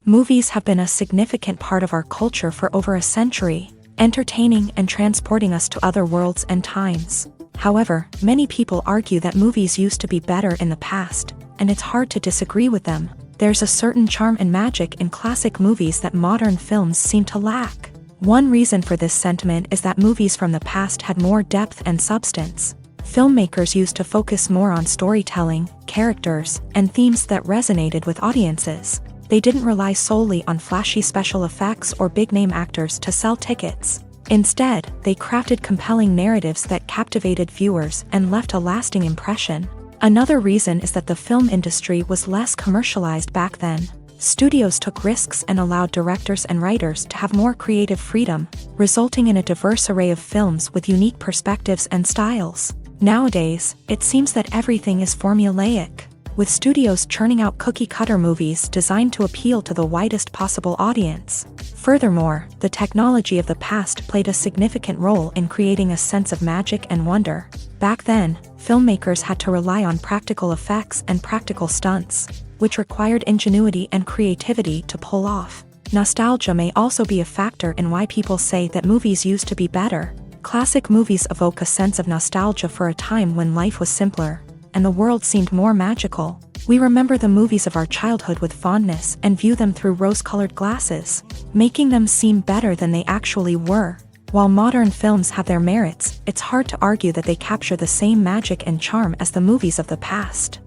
Speaker 1: Movies have been a significant part of our culture for over a century, entertaining and transporting us to other worlds and times. However, many people argue that movies used to be better in the past, and it's hard to disagree with them. There's a certain charm and magic in classic movies that modern films seem to lack. One reason for this sentiment is that movies from the past had more depth and substance. Filmmakers used to focus more on storytelling, characters, and themes that resonated with audiences. They didn't rely solely on flashy special effects or big-name actors to sell tickets. Instead, they crafted compelling narratives that captivated viewers and left a lasting impression. Another reason is that the film industry was less commercialized back then. Studios took risks and allowed directors and writers to have more creative freedom, resulting in a diverse array of films with unique perspectives and styles. Nowadays, it seems that everything is formulaic, with studios churning out cookie-cutter movies designed to appeal to the widest possible audience. Furthermore, the technology of the past played a significant role in creating a sense of magic and wonder. Back then, filmmakers had to rely on practical effects and practical stunts, which required ingenuity and creativity to pull off. Nostalgia may also be a factor in why people say that movies used to be better. Classic movies evoke a sense of nostalgia for a time when life was simpler, and the world seemed more magical. We remember the movies of our childhood with fondness and view them through rose-colored glasses, making them seem better than they actually were. While modern films have their merits, it's hard to argue that they capture the same magic and charm as the movies of the past.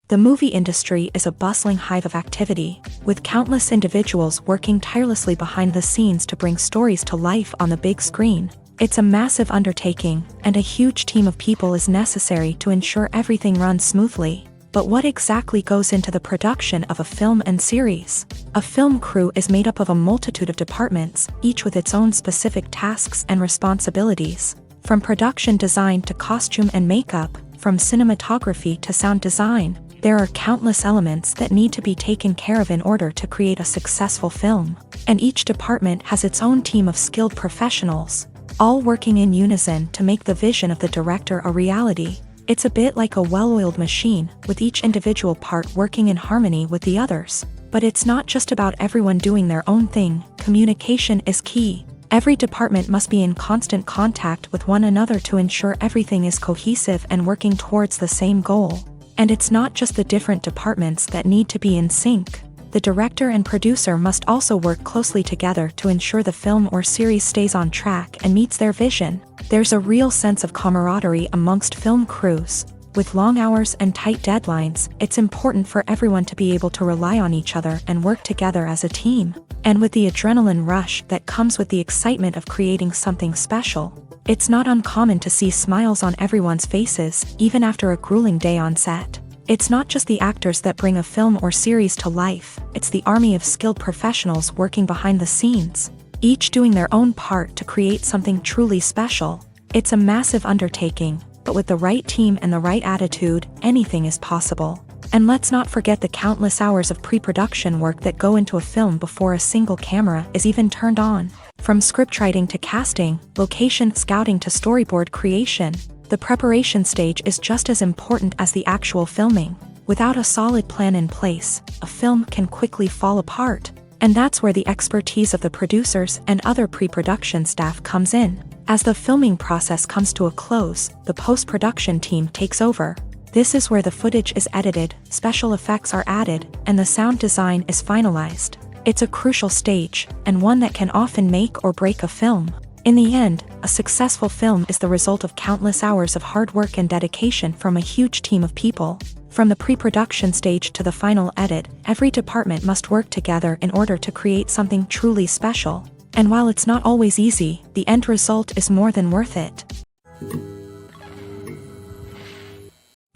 Speaker 1: The movie industry is a bustling hive of activity, with countless individuals working tirelessly behind the scenes to bring stories to life on the big screen. It's a massive undertaking, and a huge team of people is necessary to ensure everything runs smoothly. But what exactly goes into the production of a film and series? A film crew is made up of a multitude of departments, each with its own specific tasks and responsibilities. From production design to costume and makeup, from cinematography to sound design, there are countless elements that need to be taken care of in order to create a successful film. And each department has its own team of skilled professionals, all working in unison to make the vision of the director a reality. It's a bit like a well-oiled machine, with each individual part working in harmony with the others. But it's not just about everyone doing their own thing. Communication is key. Every department must be in constant contact with one another to ensure everything is cohesive and working towards the same goal. And it's not just the different departments that need to be in sync. The director and producer must also work closely together to ensure the film or series stays on track and meets their vision. There's a real sense of camaraderie amongst film crews. With long hours and tight deadlines, it's important for everyone to be able to rely on each other and work together as a team. And with the adrenaline rush that comes with the excitement of creating something special, it's not uncommon to see smiles on everyone's faces, even after a grueling day on set. It's not just the actors that bring a film or series to life, it's the army of skilled professionals working behind the scenes, each doing their own part to create something truly special. It's a massive undertaking, but with the right team and the right attitude, anything is possible. And let's not forget the countless hours of pre-production work that go into a film before a single camera is even turned on. From scriptwriting to casting, location scouting to storyboard creation, the preparation stage is just as important as the actual filming. Without a solid plan in place, a film can quickly fall apart. And that's where the expertise of the producers and other pre-production staff comes in. As the filming process comes to a close, the post-production team takes over. This is where the footage is edited, special effects are added, and the sound design is finalized. It's a crucial stage, and one that can often make or break a film. In the end, a successful film is the result of countless hours of hard work and dedication from a huge team of people. From the pre-production stage to the final edit, every department must work together in order to create something truly special. And while it's not always easy, the end result is more than worth it.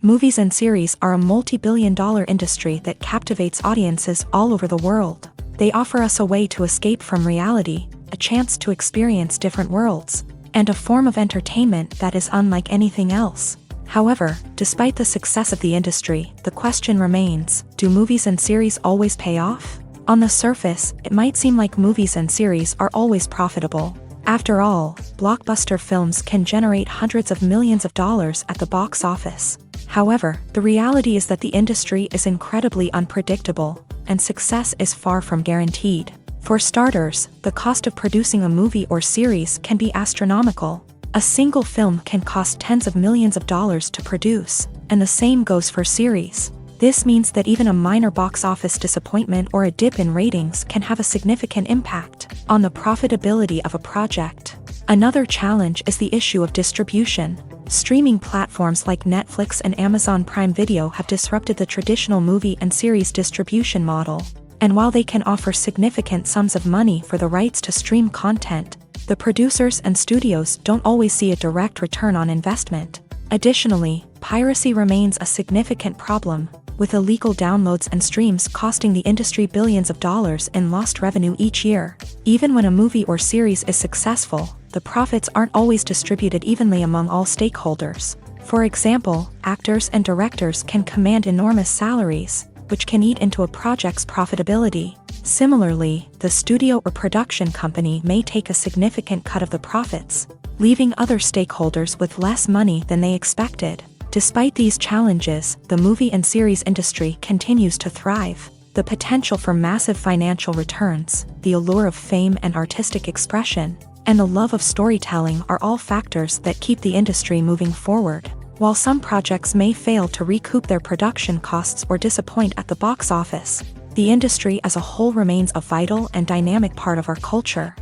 Speaker 1: Movies and series are a multi-billion-dollar industry that captivates audiences all over the world. They offer us a way to escape from reality, a chance to experience different worlds, and a form of entertainment that is unlike anything else. However, despite the success of the industry, the question remains, do movies and series always pay off? On the surface, it might seem like movies and series are always profitable. After all, blockbuster films can generate hundreds of millions of dollars at the box office. However, the reality is that the industry is incredibly unpredictable, and success is far from guaranteed. For starters, the cost of producing a movie or series can be astronomical. A single film can cost tens of millions of dollars to produce, and the same goes for series. This means that even a minor box office disappointment or a dip in ratings can have a significant impact on the profitability of a project. Another challenge is the issue of distribution. Streaming platforms like Netflix and Amazon Prime Video have disrupted the traditional movie and series distribution model. And while they can offer significant sums of money for the rights to stream content, the producers and studios don't always see a direct return on investment. Additionally, piracy remains a significant problem, with illegal downloads and streams costing the industry billions of dollars in lost revenue each year. Even when a movie or series is successful, the profits aren't always distributed evenly among all stakeholders. For example, actors and directors can command enormous salaries, which can eat into a project's profitability. Similarly, the studio or production company may take a significant cut of the profits, leaving other stakeholders with less money than they expected. Despite these challenges, the movie and series industry continues to thrive. The potential for massive financial returns, the allure of fame and artistic expression, and the love of storytelling are all factors that keep the industry moving forward. While some projects may fail to recoup their production costs or disappoint at the box office, the industry as a whole remains a vital and dynamic part of our culture.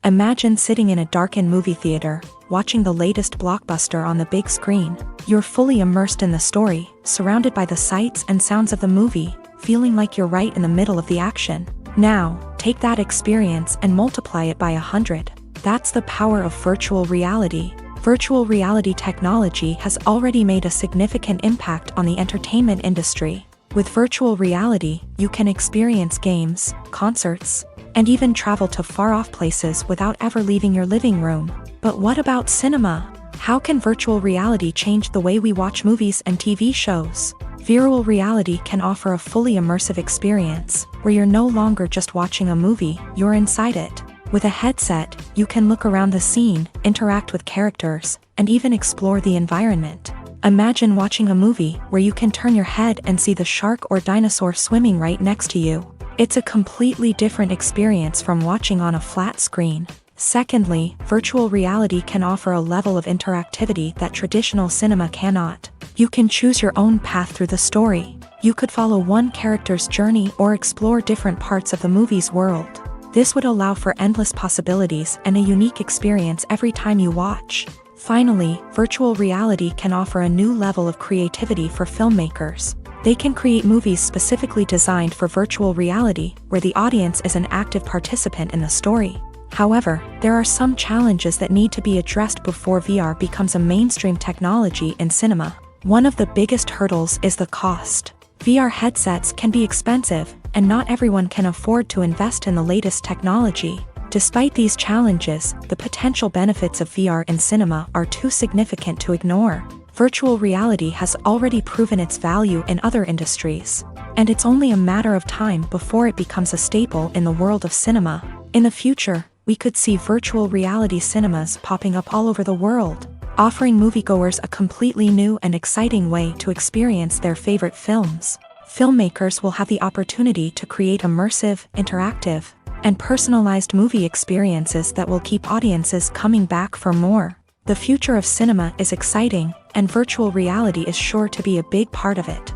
Speaker 1: Imagine sitting in a darkened movie theater, watching the latest blockbuster on the big screen. You're fully immersed in the story, surrounded by the sights and sounds of the movie, feeling like you're right in the middle of the action. Now, take that experience and multiply it by 100. That's the power of virtual reality. Virtual reality technology has already made a significant impact on the entertainment industry. With virtual reality, you can experience games, concerts, and even travel to far-off places without ever leaving your living room. But what about cinema? How can virtual reality change the way we watch movies and TV shows? Virtual reality can offer a fully immersive experience, where you're no longer just watching a movie, you're inside it. With a headset, you can look around the scene, interact with characters, and even explore the environment. Imagine watching a movie where you can turn your head and see the shark or dinosaur swimming right next to you. It's a completely different experience from watching on a flat screen. Secondly, virtual reality can offer a level of interactivity that traditional cinema cannot. You can choose your own path through the story. You could follow one character's journey or explore different parts of the movie's world. This would allow for endless possibilities and a unique experience every time you watch. Finally, virtual reality can offer a new level of creativity for filmmakers. They can create movies specifically designed for virtual reality, where the audience is an active participant in the story. However, there are some challenges that need to be addressed before VR becomes a mainstream technology in cinema. One of the biggest hurdles is the cost. VR headsets can be expensive, and not everyone can afford to invest in the latest technology. Despite these challenges, the potential benefits of VR in cinema are too significant to ignore. Virtual reality has already proven its value in other industries, and it's only a matter of time before it becomes a staple in the world of cinema. In the future, we could see virtual reality cinemas popping up all over the world, offering moviegoers a completely new and exciting way to experience their favorite films. Filmmakers will have the opportunity to create immersive, interactive, and personalized movie experiences that will keep audiences coming back for more. The future of cinema is exciting, and virtual reality is sure to be a big part of it.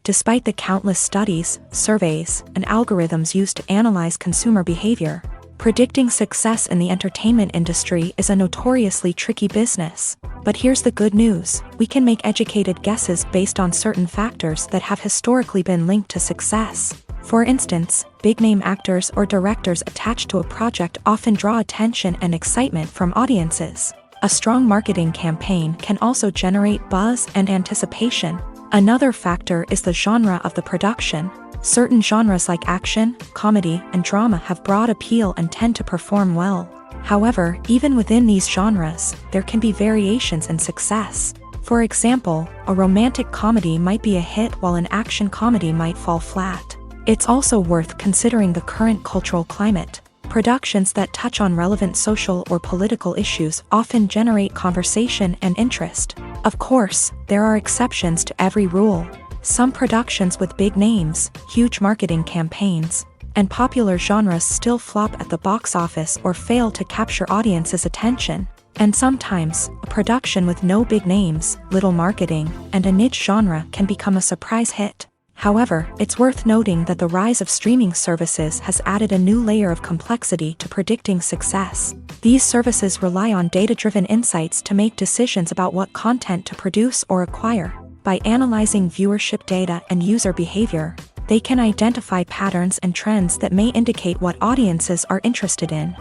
Speaker 1: Despite the countless studies, surveys, and algorithms used to analyze consumer behavior, predicting success in the entertainment industry is a notoriously tricky business. But here's the good news: we can make educated guesses based on certain factors that have historically been linked to success. For instance, big-name actors or directors attached to a project often draw attention and excitement from audiences. A strong marketing campaign can also generate buzz and anticipation. Another factor is the genre of the production. Certain genres like action, comedy, and drama have broad appeal and tend to perform well. However, even within these genres, there can be variations in success. For example, a romantic comedy might be a hit while an action comedy might fall flat. It's also worth considering the current cultural climate. Productions that touch on relevant social or political issues often generate conversation and interest. Of course, there are exceptions to every rule. Some productions with big names, huge marketing campaigns, and popular genres still flop at the box office or fail to capture audiences' attention. And sometimes, a production with no big names, little marketing, and a niche genre can become a surprise hit. However, it's worth noting that the rise of streaming services has added a new layer of complexity to predicting success. These services rely on data-driven insights to make decisions about what content to produce or acquire. By analyzing viewership data and user behavior, they can identify patterns and trends that may indicate what audiences are interested in.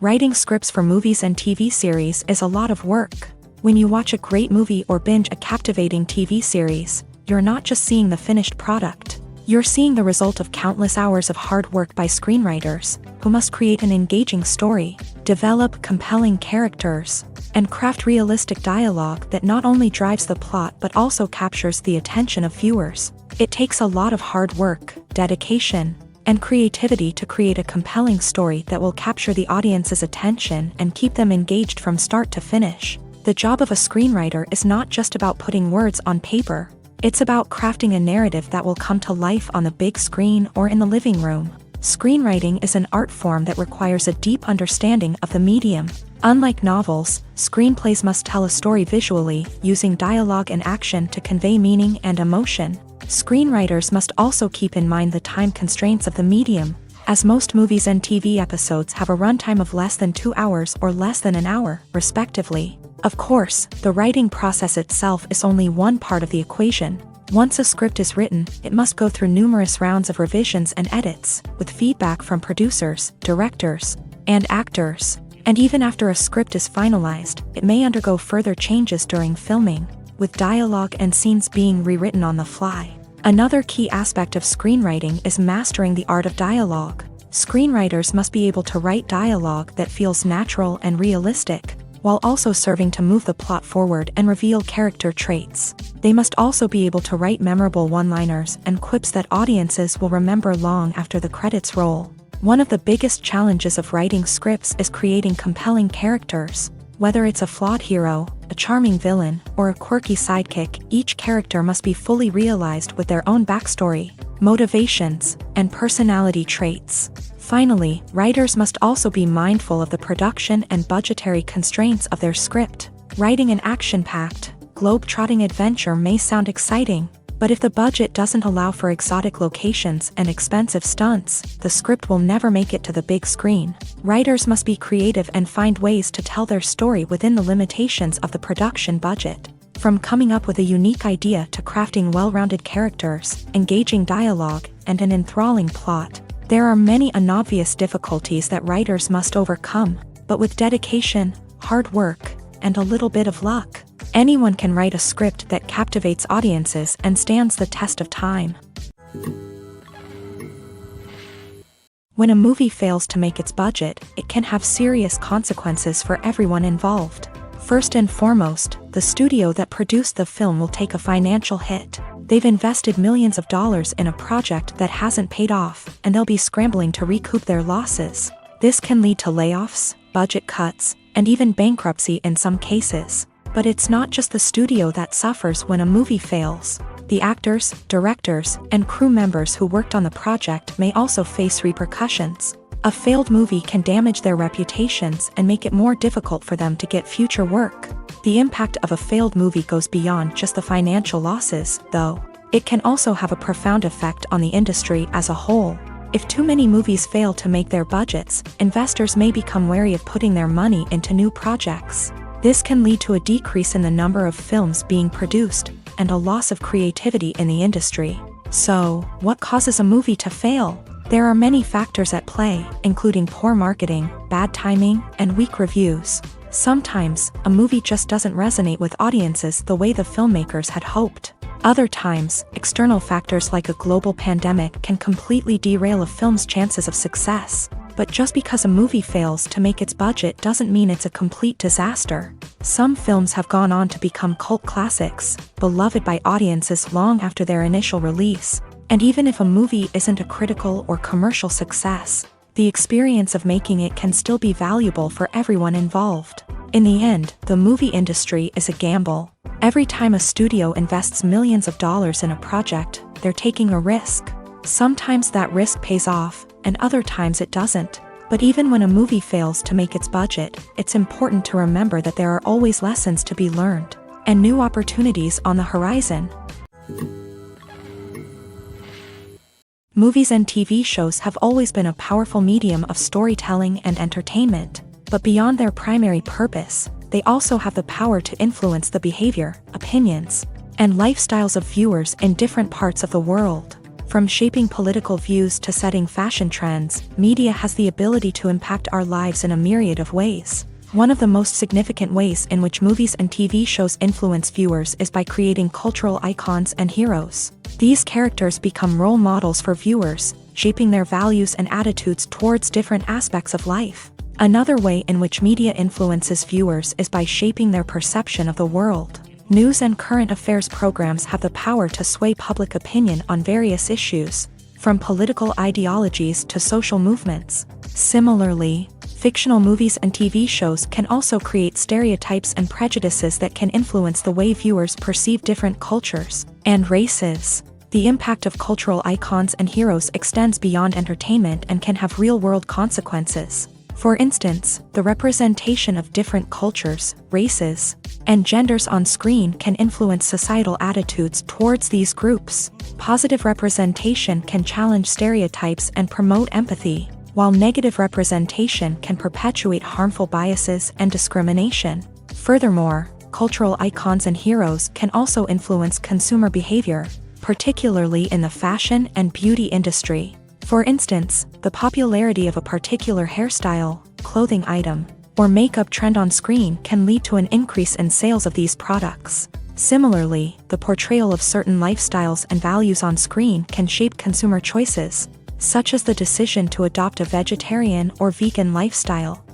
Speaker 1: Writing scripts for movies and TV series is a lot of work. When you watch a great movie or binge a captivating TV series, you're not just seeing the finished product. You're seeing the result of countless hours of hard work by screenwriters, who must create an engaging story, develop compelling characters, and craft realistic dialogue that not only drives the plot but also captures the attention of viewers. It takes a lot of hard work, dedication, and creativity to create a compelling story that will capture the audience's attention and keep them engaged from start to finish. The job of a screenwriter is not just about putting words on paper. It's about crafting a narrative that will come to life on the big screen or in the living room. Screenwriting is an art form that requires a deep understanding of the medium. Unlike novels, screenplays must tell a story visually, using dialogue and action to convey meaning and emotion. Screenwriters must also keep in mind the time constraints of the medium, as most movies and TV episodes have a runtime of less than 2 hours or less than an hour, respectively. Of course, the writing process itself is only one part of the equation. Once a script is written, it must go through numerous rounds of revisions and edits, with feedback from producers, directors, and actors. And even after a script is finalized, it may undergo further changes during filming, with dialogue and scenes being rewritten on the fly. Another key aspect of screenwriting is mastering the art of dialogue. Screenwriters must be able to write dialogue that feels natural and realistic, while also serving to move the plot forward and reveal character traits. They must also be able to write memorable one-liners and quips that audiences will remember long after the credits roll. One of the biggest challenges of writing scripts is creating compelling characters. Whether it's a flawed hero, a charming villain, or a quirky sidekick, each character must be fully realized with their own backstory, motivations, and personality traits. Finally, writers must also be mindful of the production and budgetary constraints of their script. Writing an action-packed, globe-trotting adventure may sound exciting, but if the budget doesn't allow for exotic locations and expensive stunts, the script will never make it to the big screen. Writers must be creative and find ways to tell their story within the limitations of the production budget. From coming up with a unique idea to crafting well-rounded characters, engaging dialogue, and an enthralling plot, there are many unobvious difficulties that writers must overcome, but with dedication, hard work, and a little bit of luck, anyone can write a script that captivates audiences and stands the test of time. When a movie fails to make its budget, it can have serious consequences for everyone involved. First and foremost, the studio that produced the film will take a financial hit. They've invested millions of dollars in a project that hasn't paid off, and they'll be scrambling to recoup their losses. This can lead to layoffs, budget cuts, and even bankruptcy in some cases. But it's not just the studio that suffers when a movie fails. The actors, directors, and crew members who worked on the project may also face repercussions. A failed movie can damage their reputations and make it more difficult for them to get future work. The impact of a failed movie goes beyond just the financial losses, though. It can also have a profound effect on the industry as a whole. If too many movies fail to make their budgets, investors may become wary of putting their money into new projects. This can lead to a decrease in the number of films being produced, and a loss of creativity in the industry. So, what causes a movie to fail? There are many factors at play, including poor marketing, bad timing, and weak reviews. Sometimes, a movie just doesn't resonate with audiences the way the filmmakers had hoped. Other times, external factors like a global pandemic can completely derail a film's chances of success. But just because a movie fails to make its budget doesn't mean it's a complete disaster. Some films have gone on to become cult classics, beloved by audiences long after their initial release. And even if a movie isn't a critical or commercial success, the experience of making it can still be valuable for everyone involved. In the end, the movie industry is a gamble. Every time a studio invests millions of dollars in a project, they're taking a risk. Sometimes that risk pays off, and other times it doesn't. But even when a movie fails to make its budget, it's important to remember that there are always lessons to be learned, and new opportunities on the horizon. Movies and TV shows have always been a powerful medium of storytelling and entertainment, but beyond their primary purpose, they also have the power to influence the behavior, opinions, and lifestyles of viewers in different parts of the world. From shaping political views to setting fashion trends, media has the ability to impact our lives in a myriad of ways. One of the most significant ways in which movies and TV shows influence viewers is by creating cultural icons and heroes. These characters become role models for viewers, shaping their values and attitudes towards different aspects of life. Another way in which media influences viewers is by shaping their perception of the world. News and current affairs programs have the power to sway public opinion on various issues, from political ideologies to social movements. Similarly, fictional movies and TV shows can also create stereotypes and prejudices that can influence the way viewers perceive different cultures and races. The impact of cultural icons and heroes extends beyond entertainment and can have real-world consequences. For instance, the representation of different cultures, races, and genders on screen can influence societal attitudes towards these groups. Positive representation can challenge stereotypes and promote empathy, while negative representation can perpetuate harmful biases and discrimination. Furthermore, cultural icons and heroes can also influence consumer behavior, particularly in the fashion and beauty industry. For instance, the popularity of a particular hairstyle, clothing item, or makeup trend on screen can lead to an increase in sales of these products. Similarly, the portrayal of certain lifestyles and values on screen can shape consumer choices, such as the decision to adopt a vegetarian or vegan lifestyle.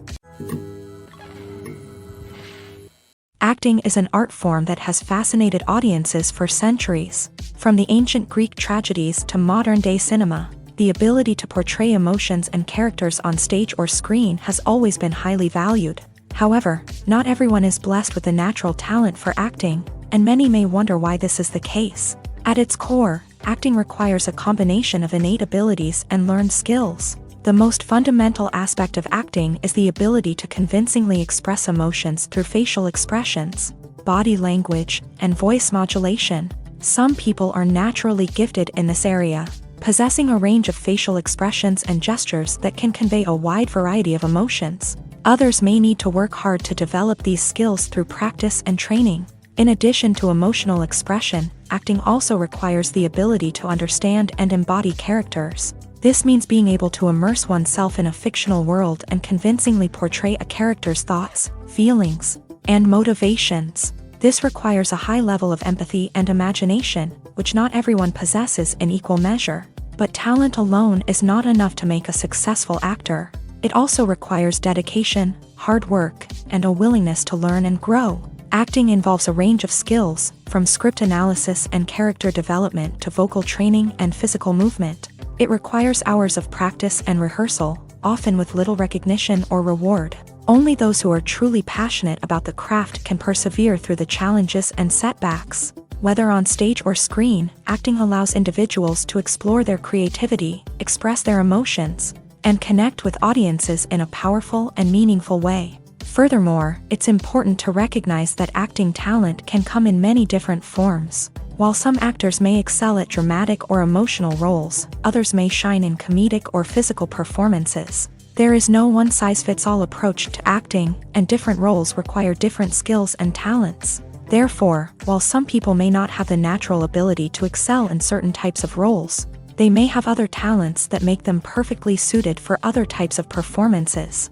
Speaker 1: Acting is an art form that has fascinated audiences for centuries. From the ancient Greek tragedies to modern-day cinema, the ability to portray emotions and characters on stage or screen has always been highly valued. However, not everyone is blessed with a natural talent for acting, and many may wonder why this is the case. At its core, acting requires a combination of innate abilities and learned skills. The most fundamental aspect of acting is the ability to convincingly express emotions through facial expressions, body language, and voice modulation. Some people are naturally gifted in this area, possessing a range of facial expressions and gestures that can convey a wide variety of emotions. Others may need to work hard to develop these skills through practice and training. In addition to emotional expression, acting also requires the ability to understand and embody characters. This means being able to immerse oneself in a fictional world and convincingly portray a character's thoughts, feelings, and motivations. This requires a high level of empathy and imagination, which not everyone possesses in equal measure. But talent alone is not enough to make a successful actor. It also requires dedication, hard work, and a willingness to learn and grow. Acting involves a range of skills, from script analysis and character development to vocal training and physical movement. It requires hours of practice and rehearsal, often with little recognition or reward. Only those who are truly passionate about the craft can persevere through the challenges and setbacks. Whether on stage or screen, acting allows individuals to explore their creativity, express their emotions, and connect with audiences in a powerful and meaningful way. Furthermore, it's important to recognize that acting talent can come in many different forms. While some actors may excel at dramatic or emotional roles, others may shine in comedic or physical performances. There is no one-size-fits-all approach to acting, and different roles require different skills and talents. Therefore, while some people may not have the natural ability to excel in certain types of roles, they may have other talents that make them perfectly suited for other types of performances.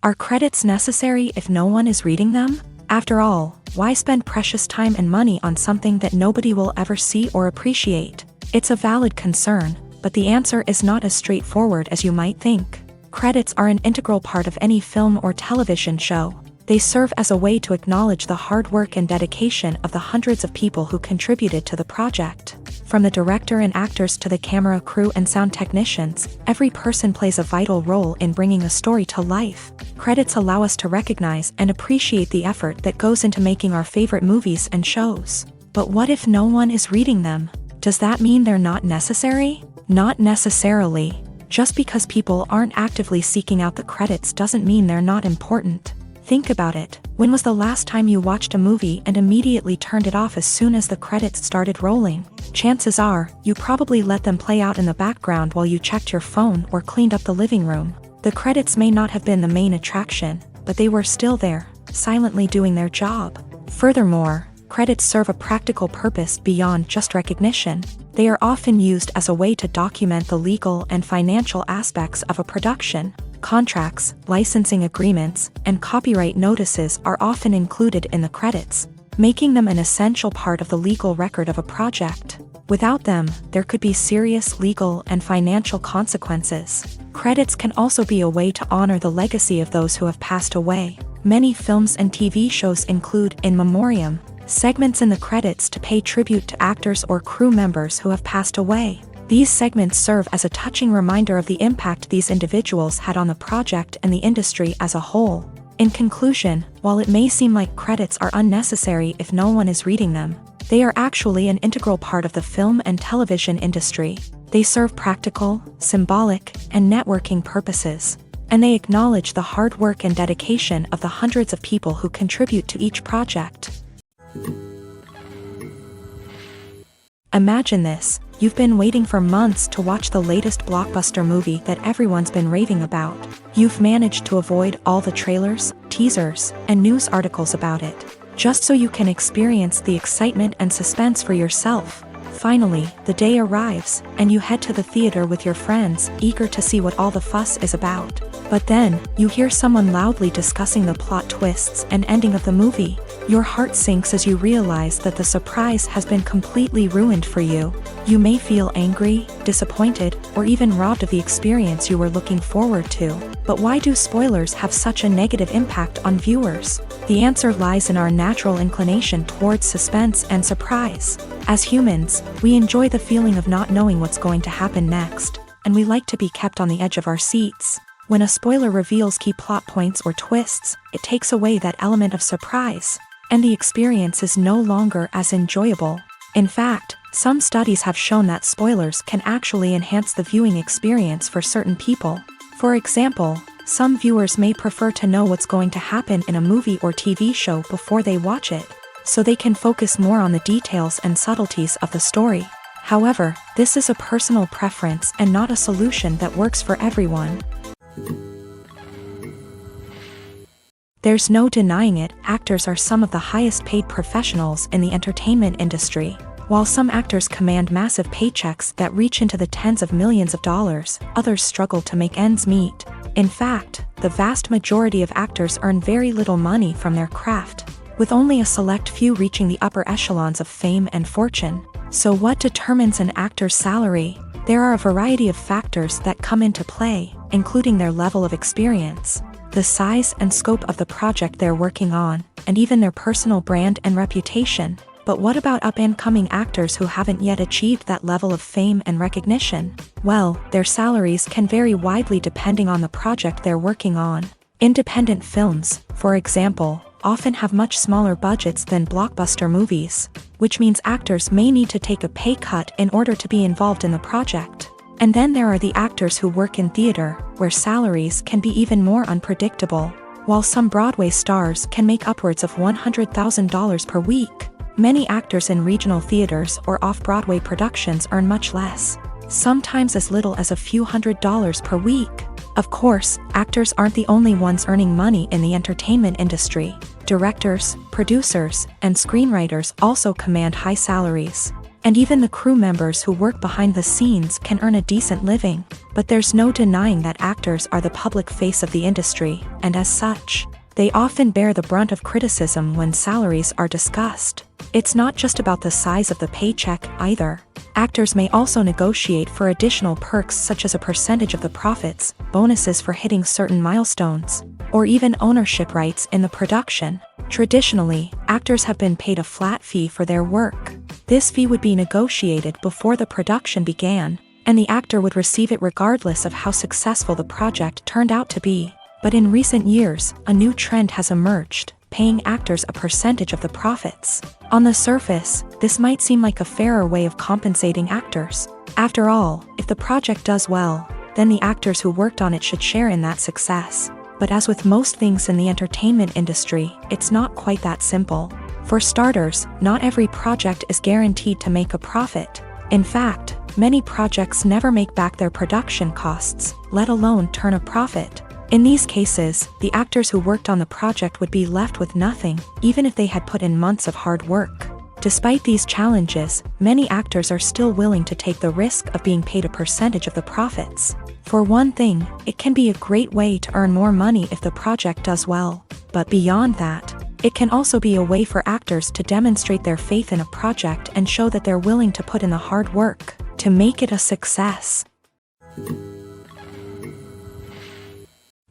Speaker 1: Are credits necessary if no one is reading them? After all, why spend precious time and money on something that nobody will ever see or appreciate? It's a valid concern, but the answer is not as straightforward as you might think. Credits are an integral part of any film or television show. They serve as a way to acknowledge the hard work and dedication of the hundreds of people who contributed to the project. From the director and actors to the camera crew and sound technicians, every person plays a vital role in bringing a story to life. Credits allow us to recognize and appreciate the effort that goes into making our favorite movies and shows. But what if no one is reading them? Does that mean they're not necessary? Not necessarily. Just because people aren't actively seeking out the credits doesn't mean they're not important. Think about it. When was the last time you watched a movie and immediately turned it off as soon as the credits started rolling? Chances are, you probably let them play out in the background while you checked your phone or cleaned up the living room. The credits may not have been the main attraction, but they were still there, silently doing their job. Furthermore, credits serve a practical purpose beyond just recognition. They are often used as a way to document the legal and financial aspects of a production. Contracts, licensing agreements, and copyright notices are often included in the credits, making them an essential part of the legal record of a project. Without them, there could be serious legal and financial consequences. Credits can also be a way to honor the legacy of those who have passed away. Many films and TV shows include in memoriam segments in the credits to pay tribute to actors or crew members who have passed away. These segments serve as a touching reminder of the impact these individuals had on the project and the industry as a whole. In conclusion, while it may seem like credits are unnecessary if no one is reading them, they are actually an integral part of the film and television industry. They serve practical, symbolic, and networking purposes, and they acknowledge the hard work and dedication of the hundreds of people who contribute to each project. Imagine this. You've been waiting for months to watch the latest blockbuster movie that everyone's been raving about. You've managed to avoid all the trailers, teasers, and news articles about it, just so you can experience the excitement and suspense for yourself. Finally, the day arrives, and you head to the theater with your friends, eager to see what all the fuss is about. But then, you hear someone loudly discussing the plot twists and ending of the movie. Your heart sinks as you realize that the surprise has been completely ruined for you. You may feel angry, disappointed, or even robbed of the experience you were looking forward to. But why do spoilers have such a negative impact on viewers? The answer lies in our natural inclination towards suspense and surprise. As humans, we enjoy the feeling of not knowing what's going to happen next, and we like to be kept on the edge of our seats. When a spoiler reveals key plot points or twists, it takes away that element of surprise, and the experience is no longer as enjoyable. In fact, some studies have shown that spoilers can actually enhance the viewing experience for certain people. For example, some viewers may prefer to know what's going to happen in a movie or TV show before they watch it, so they can focus more on the details and subtleties of the story. However, this is a personal preference and not a solution that works for everyone. There's no denying it, actors are some of the highest paid professionals in the entertainment industry. While some actors command massive paychecks that reach into the tens of millions of dollars, others struggle to make ends meet. In fact, the vast majority of actors earn very little money from their craft, with only a select few reaching the upper echelons of fame and fortune. So what determines an actor's salary? There are a variety of factors that come into play, including their level of experience, the size and scope of the project they're working on, and even their personal brand and reputation. But what about up-and-coming actors who haven't yet achieved that level of fame and recognition? Well, their salaries can vary widely depending on the project they're working on. Independent films, for example, often have much smaller budgets than blockbuster movies, which means actors may need to take a pay cut in order to be involved in the project. And then there are the actors who work in theater, where salaries can be even more unpredictable. While some Broadway stars can make upwards of $100,000 per week, many actors in regional theaters or off-Broadway productions earn much less, sometimes as little as a few $100s per week. Of course, actors aren't the only ones earning money in the entertainment industry. Directors, producers, and screenwriters also command high salaries. And even the crew members who work behind the scenes can earn a decent living. But there's no denying that actors are the public face of the industry, and as such, they often bear the brunt of criticism when salaries are discussed. It's not just about the size of the paycheck, either. Actors may also negotiate for additional perks such as a percentage of the profits, bonuses for hitting certain milestones, or even ownership rights in the production. Traditionally, actors have been paid a flat fee for their work. This fee would be negotiated before the production began, and the actor would receive it regardless of how successful the project turned out to be. But in recent years, a new trend has emerged, paying actors a percentage of the profits. On the surface, this might seem like a fairer way of compensating actors. After all, if the project does well, then the actors who worked on it should share in that success. But as with most things in the entertainment industry, it's not quite that simple. For starters, not every project is guaranteed to make a profit. In fact, many projects never make back their production costs, let alone turn a profit. In these cases, the actors who worked on the project would be left with nothing, even if they had put in months of hard work. Despite these challenges, many actors are still willing to take the risk of being paid a percentage of the profits. For one thing, it can be a great way to earn more money if the project does well. But beyond that, it can also be a way for actors to demonstrate their faith in a project and show that they're willing to put in the hard work to make it a success.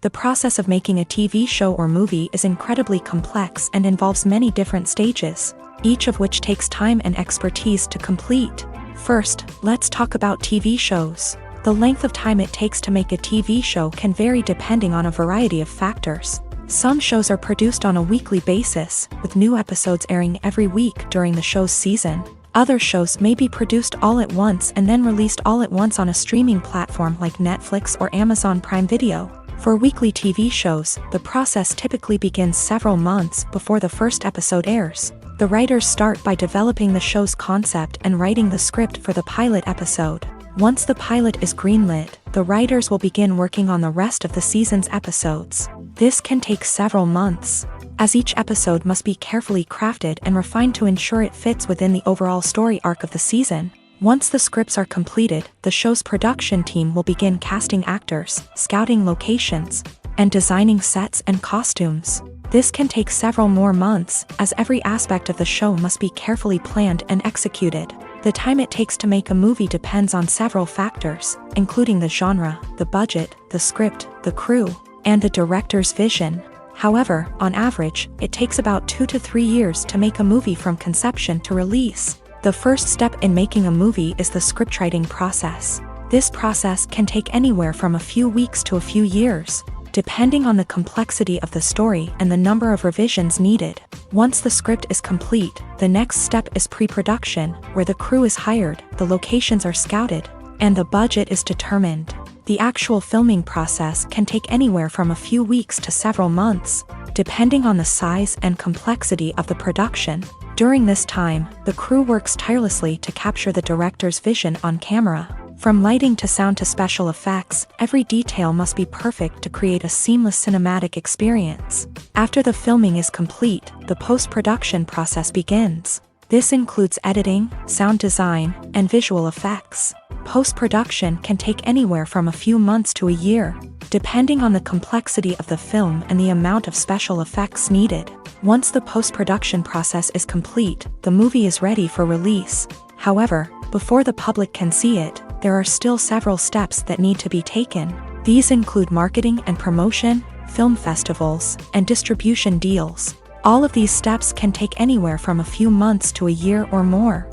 Speaker 1: The process of making a TV show or movie is incredibly complex and involves many different stages, each of which takes time and expertise to complete. First, let's talk about TV shows. The length of time it takes to make a TV show can vary depending on a variety of factors. Some shows are produced on a weekly basis, with new episodes airing every week during the show's season. Other shows may be produced all at once and then released all at once on a streaming platform like Netflix or Amazon Prime Video. For weekly TV shows, the process typically begins several months before the first episode airs. The writers start by developing the show's concept and writing the script for the pilot episode. Once the pilot is greenlit, the writers will begin working on the rest of the season's episodes. This can take several months, as each episode must be carefully crafted and refined to ensure it fits within the overall story arc of the season. Once the scripts are completed, the show's production team will begin casting actors, scouting locations, and designing sets and costumes. This can take several more months, as every aspect of the show must be carefully planned and executed. The time it takes to make a movie depends on several factors, including the genre, the budget, the script, the crew, and the director's vision. However, on average, it takes about 2 to 3 years to make a movie from conception to release. The first step in making a movie is the scriptwriting process. This process can take anywhere from a few weeks to a few years, depending on the complexity of the story and the number of revisions needed. Once the script is complete, the next step is pre-production, where the crew is hired, the locations are scouted, and the budget is determined. The actual filming process can take anywhere from a few weeks to several months, depending on the size and complexity of the production. During this time, the crew works tirelessly to capture the director's vision on camera. From lighting to sound to special effects, every detail must be perfect to create a seamless cinematic experience. After the filming is complete, the post-production process begins. This includes editing, sound design, and visual effects. Post-production can take anywhere from a few months to a year, depending on the complexity of the film and the amount of special effects needed. Once the post-production process is complete, the movie is ready for release. However, before the public can see it, there are still several steps that need to be taken. These include marketing and promotion, film festivals, and distribution deals. All of these steps can take anywhere from a few months to a year or more.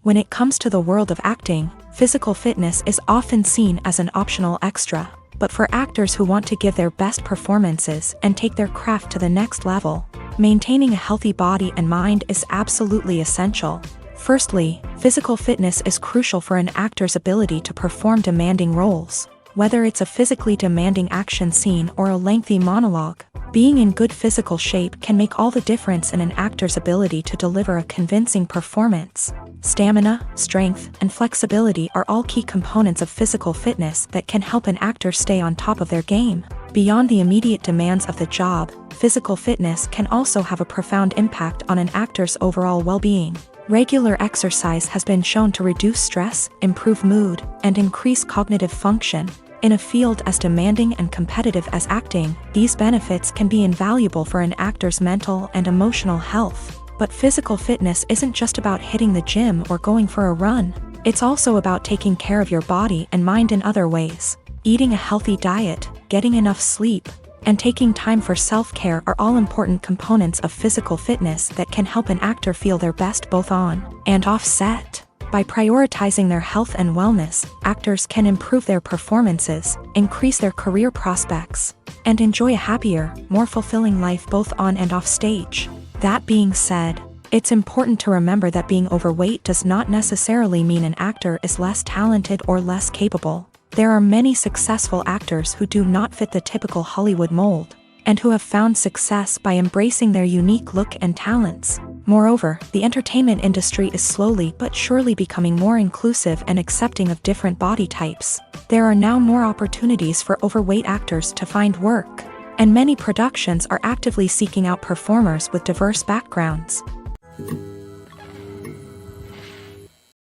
Speaker 1: When it comes to the world of acting, physical fitness is often seen as an optional extra. But for actors who want to give their best performances and take their craft to the next level, maintaining a healthy body and mind is absolutely essential. Firstly, physical fitness is crucial for an actor's ability to perform demanding roles. Whether it's a physically demanding action scene or a lengthy monologue, being in good physical shape can make all the difference in an actor's ability to deliver a convincing performance. Stamina, strength, and flexibility are all key components of physical fitness that can help an actor stay on top of their game. Beyond the immediate demands of the job, physical fitness can also have a profound impact on an actor's overall well-being. Regular exercise has been shown to reduce stress, improve mood, and increase cognitive function. In a field as demanding and competitive as acting, these benefits can be invaluable for an actor's mental and emotional health. But physical fitness isn't just about hitting the gym or going for a run. It's also about taking care of your body and mind in other ways. Eating a healthy diet, getting enough sleep, and taking time for self-care are all important components of physical fitness that can help an actor feel their best both on and off set. By prioritizing their health and wellness, actors can improve their performances, increase their career prospects, and enjoy a happier, more fulfilling life both on and off stage. That being said, it's important to remember that being overweight does not necessarily mean an actor is less talented or less capable. There are many successful actors who do not fit the typical Hollywood mold, and who have found success by embracing their unique look and talents. Moreover, the entertainment industry is slowly but surely becoming more inclusive and accepting of different body types. There are now more opportunities for overweight actors to find work, and many productions are actively seeking out performers with diverse backgrounds.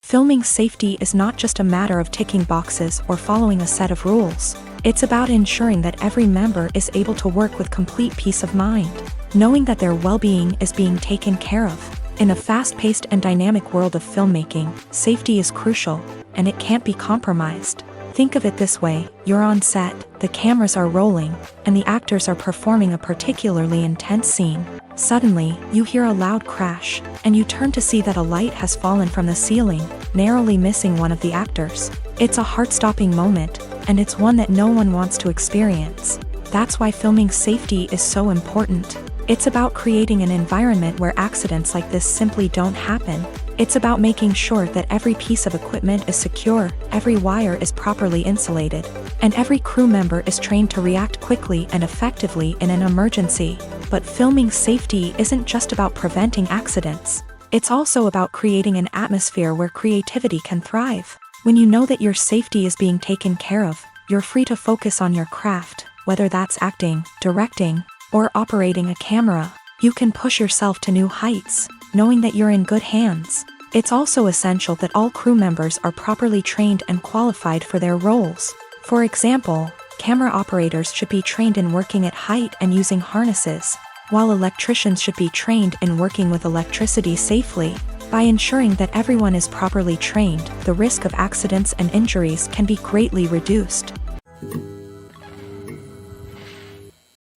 Speaker 1: Filming safety is not just a matter of ticking boxes or following a set of rules. It's about ensuring that every member is able to work with complete peace of mind, knowing that their well-being is being taken care of. In a fast-paced and dynamic world of filmmaking, safety is crucial, and it can't be compromised. Think of it this way: you're on set, the cameras are rolling, and the actors are performing a particularly intense scene. Suddenly, you hear a loud crash, and you turn to see that a light has fallen from the ceiling, narrowly missing one of the actors. It's a heart-stopping moment, and it's one that no one wants to experience. That's why filming safety is so important. It's about creating an environment where accidents like this simply don't happen. It's about making sure that every piece of equipment is secure, every wire is properly insulated, and every crew member is trained to react quickly and effectively in an emergency. But filming safety isn't just about preventing accidents. It's also about creating an atmosphere where creativity can thrive. When you know that your safety is being taken care of, you're free to focus on your craft, whether that's acting, directing, or operating a camera. You can push yourself to new heights, knowing that you're in good hands. It's also essential that all crew members are properly trained and qualified for their roles. For example, camera operators should be trained in working at height and using harnesses, while electricians should be trained in working with electricity safely. By ensuring that everyone is properly trained, the risk of accidents and injuries can be greatly reduced.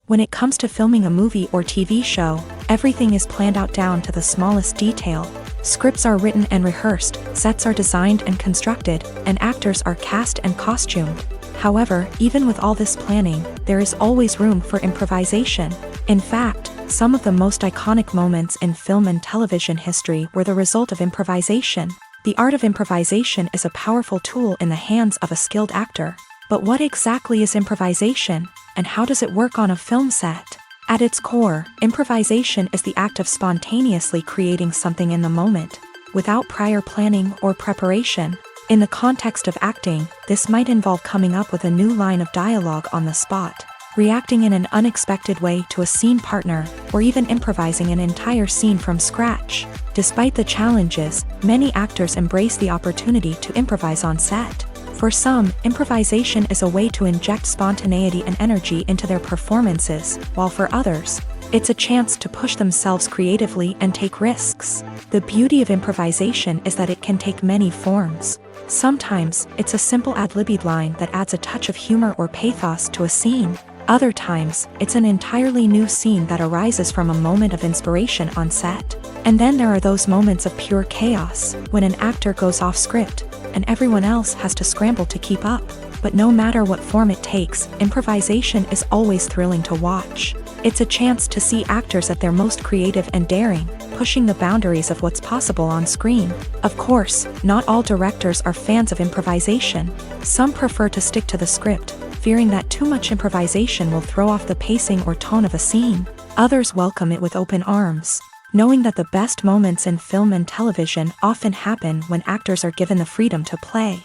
Speaker 1: When it comes to filming a movie or TV show, everything is planned out down to the smallest detail. Scripts are written and rehearsed, sets are designed and constructed, and actors are cast and costumed. However, even with all this planning, there is always room for improvisation. In fact, some of the most iconic moments in film and television history were the result of improvisation. The art of improvisation is a powerful tool in the hands of a skilled actor. But what exactly is improvisation, and how does it work on a film set? At its core, improvisation is the act of spontaneously creating something in the moment, without prior planning or preparation. In the context of acting, this might involve coming up with a new line of dialogue on the spot, reacting in an unexpected way to a scene partner, or even improvising an entire scene from scratch. Despite the challenges, many actors embrace the opportunity to improvise on set. For some, improvisation is a way to inject spontaneity and energy into their performances, while for others, it's a chance to push themselves creatively and take risks. The beauty of improvisation is that it can take many forms. Sometimes, it's a simple ad-libbed line that adds a touch of humor or pathos to a scene. Other times, it's an entirely new scene that arises from a moment of inspiration on set. And then there are those moments of pure chaos, when an actor goes off script, and everyone else has to scramble to keep up. But no matter what form it takes, improvisation is always thrilling to watch. It's a chance to see actors at their most creative and daring, pushing the boundaries of what's possible on screen. Of course, not all directors are fans of improvisation. Some prefer to stick to the script, fearing that too much improvisation will throw off the pacing or tone of a scene. Others welcome it with open arms, knowing that the best moments in film and television often happen when actors are given the freedom to play.